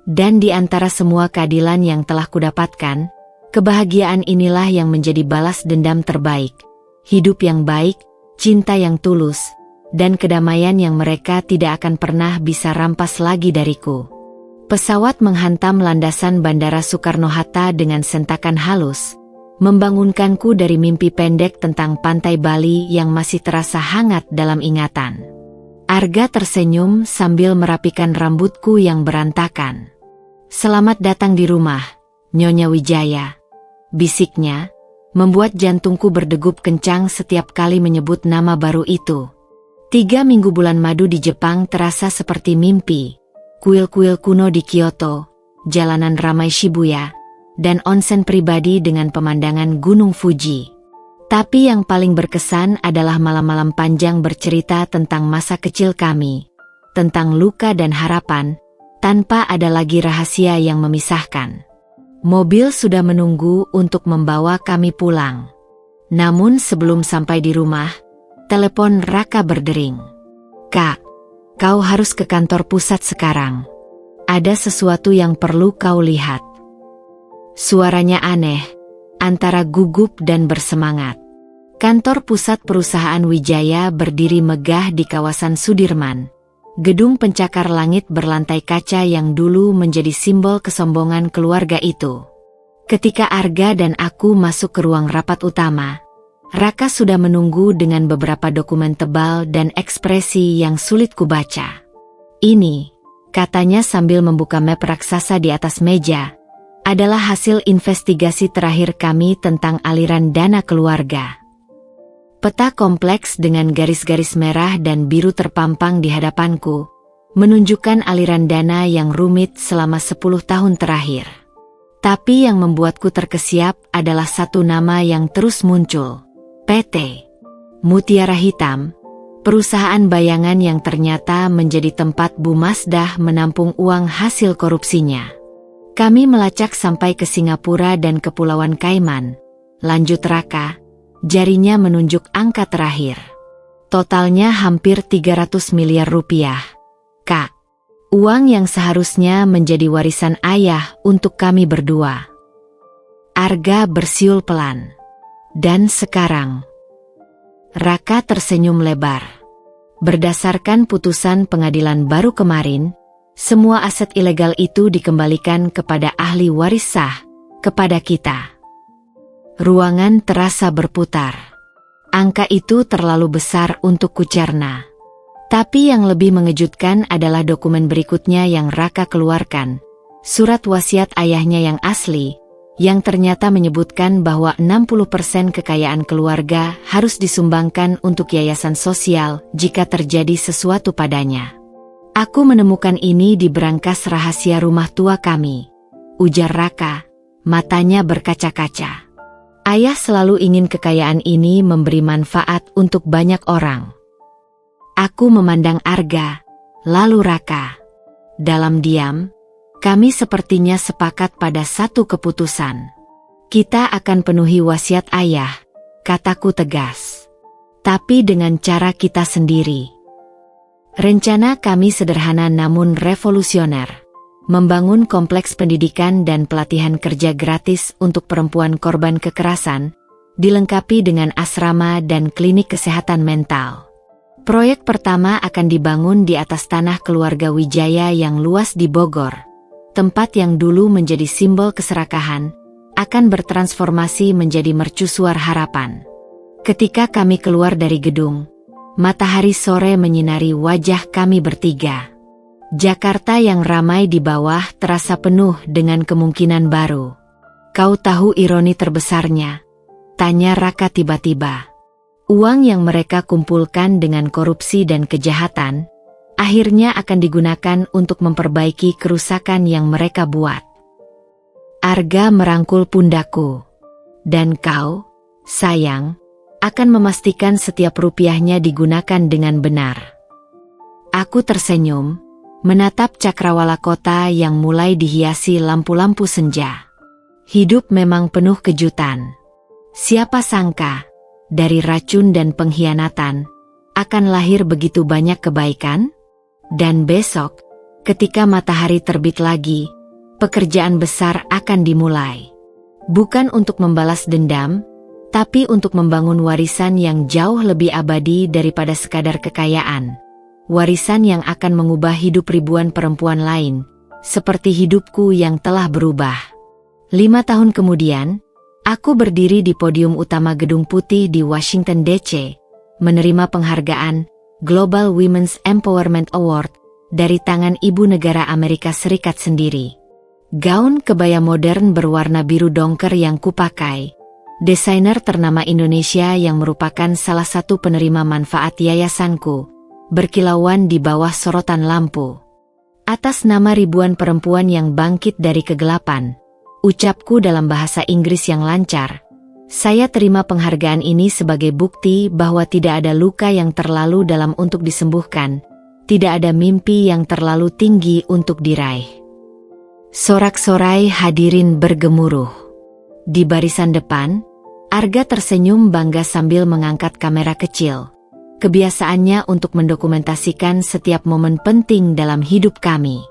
Dan di antara semua keadilan yang telah kudapatkan, kebahagiaan inilah yang menjadi balas dendam terbaik. Hidup yang baik, cinta yang tulus, dan kedamaian yang mereka tidak akan pernah bisa rampas lagi dariku. Pesawat menghantam landasan Bandara Soekarno-Hatta dengan sentakan halus, membangunkanku dari mimpi pendek tentang pantai Bali yang masih terasa hangat dalam ingatan. Arga tersenyum sambil merapikan rambutku yang berantakan. "Selamat datang di rumah, Nyonya Wijaya," bisiknya, membuat jantungku berdegup kencang setiap kali menyebut nama baru itu. 3 minggu bulan madu di Jepang terasa seperti mimpi. Kuil-kuil kuno di Kyoto, jalanan ramai Shibuya, dan onsen pribadi dengan pemandangan Gunung Fuji. Tapi yang paling berkesan adalah malam-malam panjang bercerita tentang masa kecil kami, tentang luka dan harapan, tanpa ada lagi rahasia yang memisahkan. Mobil sudah menunggu untuk membawa kami pulang. Namun sebelum sampai di rumah, telepon Raka berdering. "Kak, kau harus ke kantor pusat sekarang. Ada sesuatu yang perlu kau lihat." Suaranya aneh, antara gugup dan bersemangat. Kantor pusat perusahaan Wijaya berdiri megah di kawasan Sudirman. Gedung pencakar langit berlantai kaca yang dulu menjadi simbol kesombongan keluarga itu. Ketika Arga dan aku masuk ke ruang rapat utama, Raka sudah menunggu dengan beberapa dokumen tebal dan ekspresi yang sulit kubaca. "Ini," katanya sambil membuka map raksasa di atas meja, "adalah hasil investigasi terakhir kami tentang aliran dana keluarga." Peta kompleks dengan garis-garis merah dan biru terpampang di hadapanku, menunjukkan aliran dana yang rumit selama 10 tahun terakhir. Tapi yang membuatku terkesiap adalah satu nama yang terus muncul. PT Mutiara Hitam, perusahaan bayangan yang ternyata menjadi tempat Bu Masdah menampung uang hasil korupsinya. "Kami melacak sampai ke Singapura dan Kepulauan Kaiman," lanjut Raka, jarinya menunjuk angka terakhir. "Totalnya hampir 300 miliar rupiah. Kak, uang yang seharusnya menjadi warisan ayah untuk kami berdua." Arga bersiul pelan. "Dan sekarang?" Raka tersenyum lebar. "Berdasarkan putusan pengadilan baru kemarin, semua aset ilegal itu dikembalikan kepada ahli waris sah, kepada kita." Ruangan terasa berputar. Angka itu terlalu besar untuk kucerna. Tapi yang lebih mengejutkan adalah dokumen berikutnya yang Raka keluarkan. Surat wasiat ayahnya yang asli, yang ternyata menyebutkan bahwa 60% kekayaan keluarga harus disumbangkan untuk yayasan sosial jika terjadi sesuatu padanya. "Aku menemukan ini di berangkas rahasia rumah tua kami," ujar Raka, matanya berkaca-kaca. "Ayah selalu ingin kekayaan ini memberi manfaat untuk banyak orang." Aku memandang Arga, lalu Raka. Dalam diam, kami sepertinya sepakat pada satu keputusan. "Kita akan penuhi wasiat ayah," kataku tegas. "Tapi dengan cara kita sendiri." Rencana kami sederhana namun revolusioner. Membangun kompleks pendidikan dan pelatihan kerja gratis untuk perempuan korban kekerasan, dilengkapi dengan asrama dan klinik kesehatan mental. Proyek pertama akan dibangun di atas tanah keluarga Wijaya yang luas di Bogor. Tempat yang dulu menjadi simbol keserakahan, akan bertransformasi menjadi mercusuar harapan. Ketika kami keluar dari gedung, matahari sore menyinari wajah kami bertiga. Jakarta yang ramai di bawah terasa penuh dengan kemungkinan baru. "Kau tahu ironi terbesarnya?" tanya Raka tiba-tiba. "Uang yang mereka kumpulkan dengan korupsi dan kejahatan, akhirnya akan digunakan untuk memperbaiki kerusakan yang mereka buat." Arga merangkul pundakku. "Dan kau, sayang, akan memastikan setiap rupiahnya digunakan dengan benar." Aku tersenyum, menatap cakrawala kota yang mulai dihiasi lampu-lampu senja. Hidup memang penuh kejutan. Siapa sangka, dari racun dan pengkhianatan, akan lahir begitu banyak kebaikan? Dan besok, ketika matahari terbit lagi, pekerjaan besar akan dimulai. Bukan untuk membalas dendam, tapi untuk membangun warisan yang jauh lebih abadi daripada sekadar kekayaan. Warisan yang akan mengubah hidup ribuan perempuan lain, seperti hidupku yang telah berubah. 5 tahun kemudian, aku berdiri di podium utama Gedung Putih di Washington DC, menerima penghargaan Global Women's Empowerment Award dari tangan Ibu Negara Amerika Serikat sendiri. Gaun kebaya modern berwarna biru dongker yang kupakai, desainer ternama Indonesia yang merupakan salah satu penerima manfaat yayasanku, berkilauan di bawah sorotan lampu. Atas nama ribuan perempuan yang bangkit dari kegelapan, ucapku dalam bahasa Inggris yang lancar, saya terima penghargaan ini sebagai bukti bahwa tidak ada luka yang terlalu dalam untuk disembuhkan, tidak ada mimpi yang terlalu tinggi untuk diraih. Sorak-sorai hadirin bergemuruh. Di barisan depan, Arga tersenyum bangga sambil mengangkat kamera kecil. Kebiasaannya untuk mendokumentasikan setiap momen penting dalam hidup kami.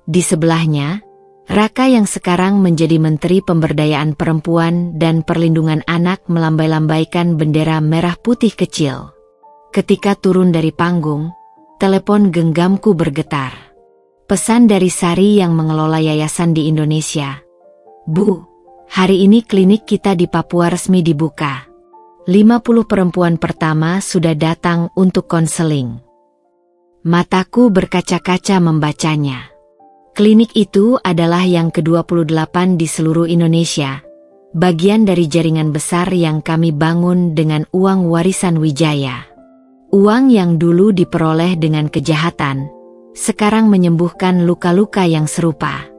Di sebelahnya, Raka yang sekarang menjadi Menteri Pemberdayaan Perempuan dan Perlindungan Anak melambai-lambaikan bendera merah putih kecil. Ketika turun dari panggung, telepon genggamku bergetar. Pesan dari Sari yang mengelola yayasan di Indonesia. Bu, hari ini klinik kita di Papua resmi dibuka. 50 perempuan pertama sudah datang untuk konseling. Mataku berkaca-kaca membacanya. Klinik itu adalah yang ke-28 di seluruh Indonesia, bagian dari jaringan besar yang kami bangun dengan uang warisan Wijaya. Uang yang dulu diperoleh dengan kejahatan, sekarang menyembuhkan luka-luka yang serupa.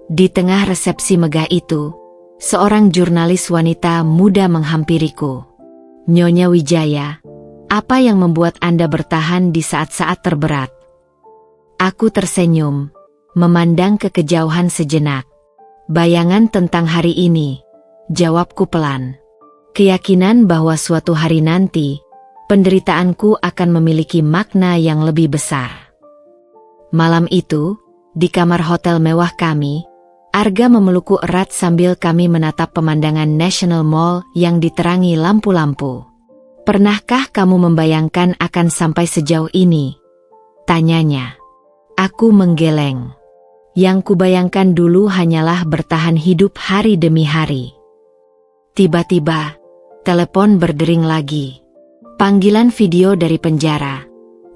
Di tengah resepsi megah itu, seorang jurnalis wanita muda menghampiriku. Nyonya Wijaya, apa yang membuat Anda bertahan di saat-saat terberat? Aku tersenyum, memandang ke kejauhan sejenak. Bayangan tentang hari ini, jawabku pelan. Keyakinan bahwa suatu hari nanti, penderitaanku akan memiliki makna yang lebih besar. Malam itu, di kamar hotel mewah kami, Arga memelukku erat sambil kami menatap pemandangan National Mall yang diterangi lampu-lampu. Pernahkah kamu membayangkan akan sampai sejauh ini? Tanyanya. Aku menggeleng. Yang kubayangkan dulu hanyalah bertahan hidup hari demi hari. Tiba-tiba, telepon berdering lagi. Panggilan video dari penjara.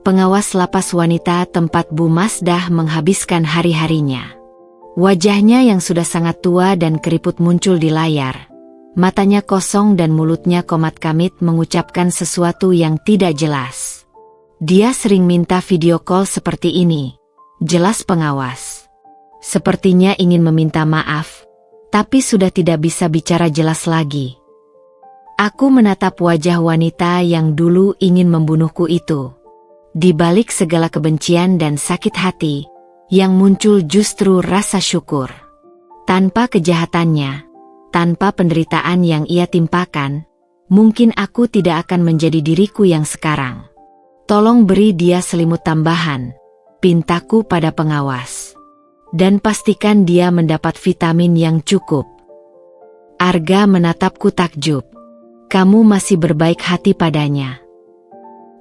Pengawas lapas wanita tempat Bu Masdah menghabiskan hari-harinya. Wajahnya yang sudah sangat tua dan keriput muncul di layar. Matanya kosong dan mulutnya komat-kamit mengucapkan sesuatu yang tidak jelas. Dia sering minta video call seperti ini. Jelas pengawas. Sepertinya ingin meminta maaf, tapi sudah tidak bisa bicara jelas lagi. Aku menatap wajah wanita yang dulu ingin membunuhku itu. Di balik segala kebencian dan sakit hati, yang muncul justru rasa syukur. Tanpa kejahatannya, tanpa penderitaan yang ia timpakan, mungkin aku tidak akan menjadi diriku yang sekarang. Tolong beri dia selimut tambahan, pintaku pada pengawas. Dan pastikan dia mendapat vitamin yang cukup. Arga menatapku takjub. Kamu masih berbaik hati padanya.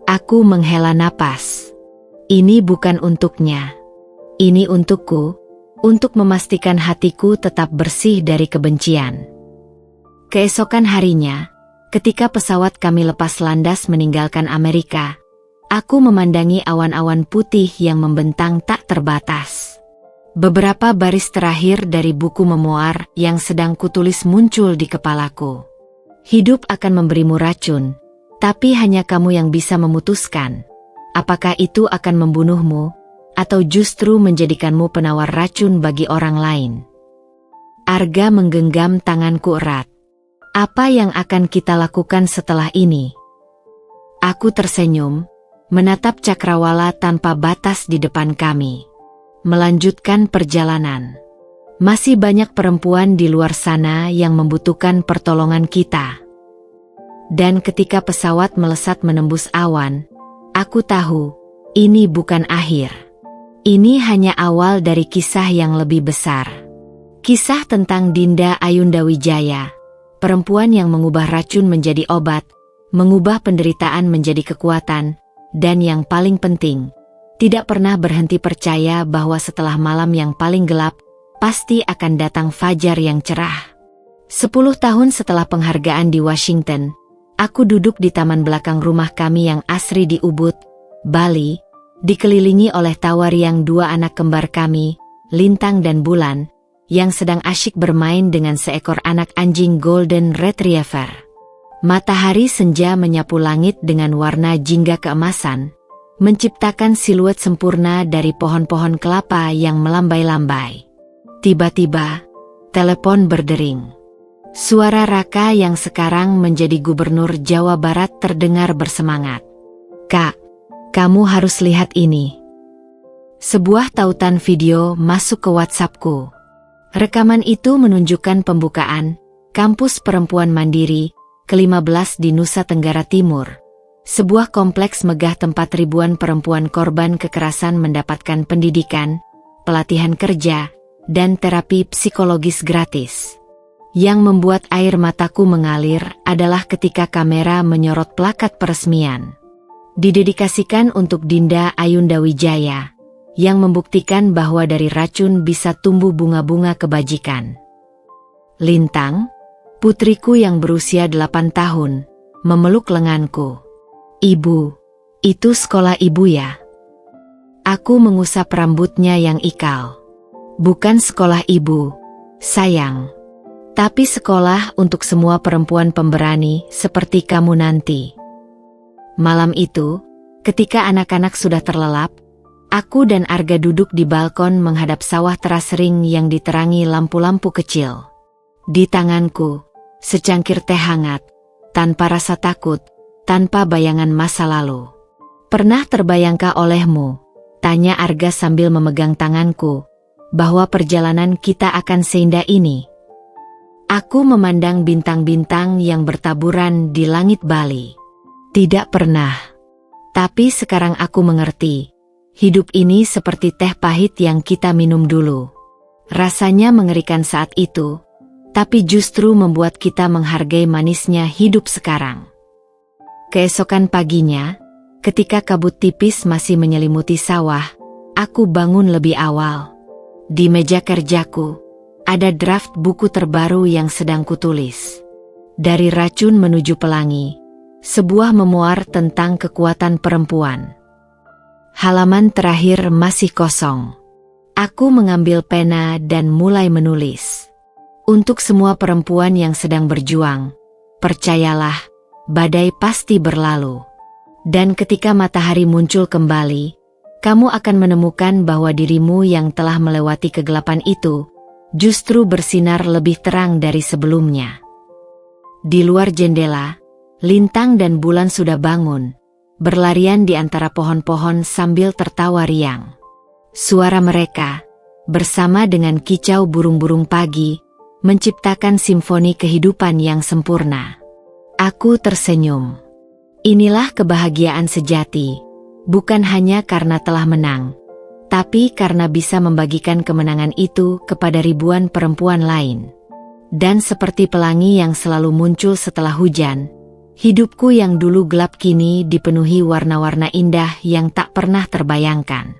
Aku menghela napas. Ini bukan untuknya. Ini untukku, untuk memastikan hatiku tetap bersih dari kebencian. Keesokan harinya, ketika pesawat kami lepas landas meninggalkan Amerika, aku memandangi awan-awan putih yang membentang tak terbatas. Beberapa baris terakhir dari buku memoir yang sedang kutulis muncul di kepalaku. Hidup akan memberimu racun, tapi hanya kamu yang bisa memutuskan. Apakah itu akan membunuhmu, atau justru menjadikanmu penawar racun bagi orang lain? Arga menggenggam tanganku erat. Apa yang akan kita lakukan setelah ini? Aku tersenyum, menatap cakrawala tanpa batas di depan kami. Melanjutkan perjalanan. Masih banyak perempuan di luar sana yang membutuhkan pertolongan kita. Dan ketika pesawat melesat menembus awan, aku tahu, ini bukan akhir. Ini hanya awal dari kisah yang lebih besar. Kisah tentang Dinda Ayunda Wijaya, perempuan yang mengubah racun menjadi obat, mengubah penderitaan menjadi kekuatan, dan yang paling penting, tidak pernah berhenti percaya bahwa setelah malam yang paling gelap, pasti akan datang fajar yang cerah. 10 tahun setelah penghargaan di Washington, aku duduk di taman belakang rumah kami yang asri di Ubud, Bali, dikelilingi oleh tawariang 2 anak kembar kami, Lintang dan Bulan, yang sedang asyik bermain dengan seekor anak anjing Golden Retriever. Matahari senja menyapu langit dengan warna jingga keemasan, menciptakan siluet sempurna dari pohon-pohon kelapa yang melambai-lambai. Tiba-tiba, telepon berdering. Suara Raka yang sekarang menjadi gubernur Jawa Barat terdengar bersemangat. "Kak, kamu harus lihat ini." Sebuah tautan video masuk ke WhatsAppku. Rekaman itu menunjukkan pembukaan Kampus Perempuan Mandiri ke-15 di Nusa Tenggara Timur. Sebuah kompleks megah tempat ribuan perempuan korban kekerasan mendapatkan pendidikan, pelatihan kerja, dan terapi psikologis gratis. Yang membuat air mataku mengalir adalah ketika kamera menyorot plakat peresmian. Didedikasikan untuk Dinda Ayunda Wijaya, yang membuktikan bahwa dari racun bisa tumbuh bunga-bunga kebajikan. Lintang, putriku yang berusia 8 tahun, memeluk lenganku. "Ibu, itu sekolah ibu ya?" Aku mengusap rambutnya yang ikal. "Bukan sekolah ibu, sayang. Tapi sekolah untuk semua perempuan pemberani seperti kamu nanti." Malam itu, ketika anak-anak sudah terlelap, aku dan Arga duduk di balkon menghadap sawah teras ring yang diterangi lampu-lampu kecil. Di tanganku, secangkir teh hangat, tanpa rasa takut, tanpa bayangan masa lalu. "Pernah terbayangkah olehmu?" tanya Arga sambil memegang tanganku, "bahwa perjalanan kita akan seindah ini?" Aku memandang bintang-bintang yang bertaburan di langit Bali. Tidak pernah. Tapi sekarang aku mengerti. Hidup ini seperti teh pahit yang kita minum dulu. Rasanya mengerikan saat itu, tapi justru membuat kita menghargai manisnya hidup sekarang. Keesokan paginya, ketika kabut tipis masih menyelimuti sawah, aku bangun lebih awal. Di meja kerjaku, ada draft buku terbaru yang sedang kutulis. Dari Racun Menuju Pelangi, sebuah memoir tentang kekuatan perempuan. Halaman terakhir masih kosong. Aku mengambil pena dan mulai menulis. Untuk semua perempuan yang sedang berjuang, percayalah, badai pasti berlalu. Dan ketika matahari muncul kembali, kamu akan menemukan bahwa dirimu yang telah melewati kegelapan itu justru bersinar lebih terang dari sebelumnya. Di luar jendela, Lintang dan bulan sudah bangun, berlarian di antara pohon-pohon sambil tertawa riang. Suara mereka, bersama dengan kicau burung-burung pagi, menciptakan simfoni kehidupan yang sempurna. Aku tersenyum. Inilah kebahagiaan sejati, bukan hanya karena telah menang, tapi karena bisa membagikan kemenangan itu kepada ribuan perempuan lain. Dan seperti pelangi yang selalu muncul setelah hujan, hidupku yang dulu gelap kini dipenuhi warna-warna indah yang tak pernah terbayangkan.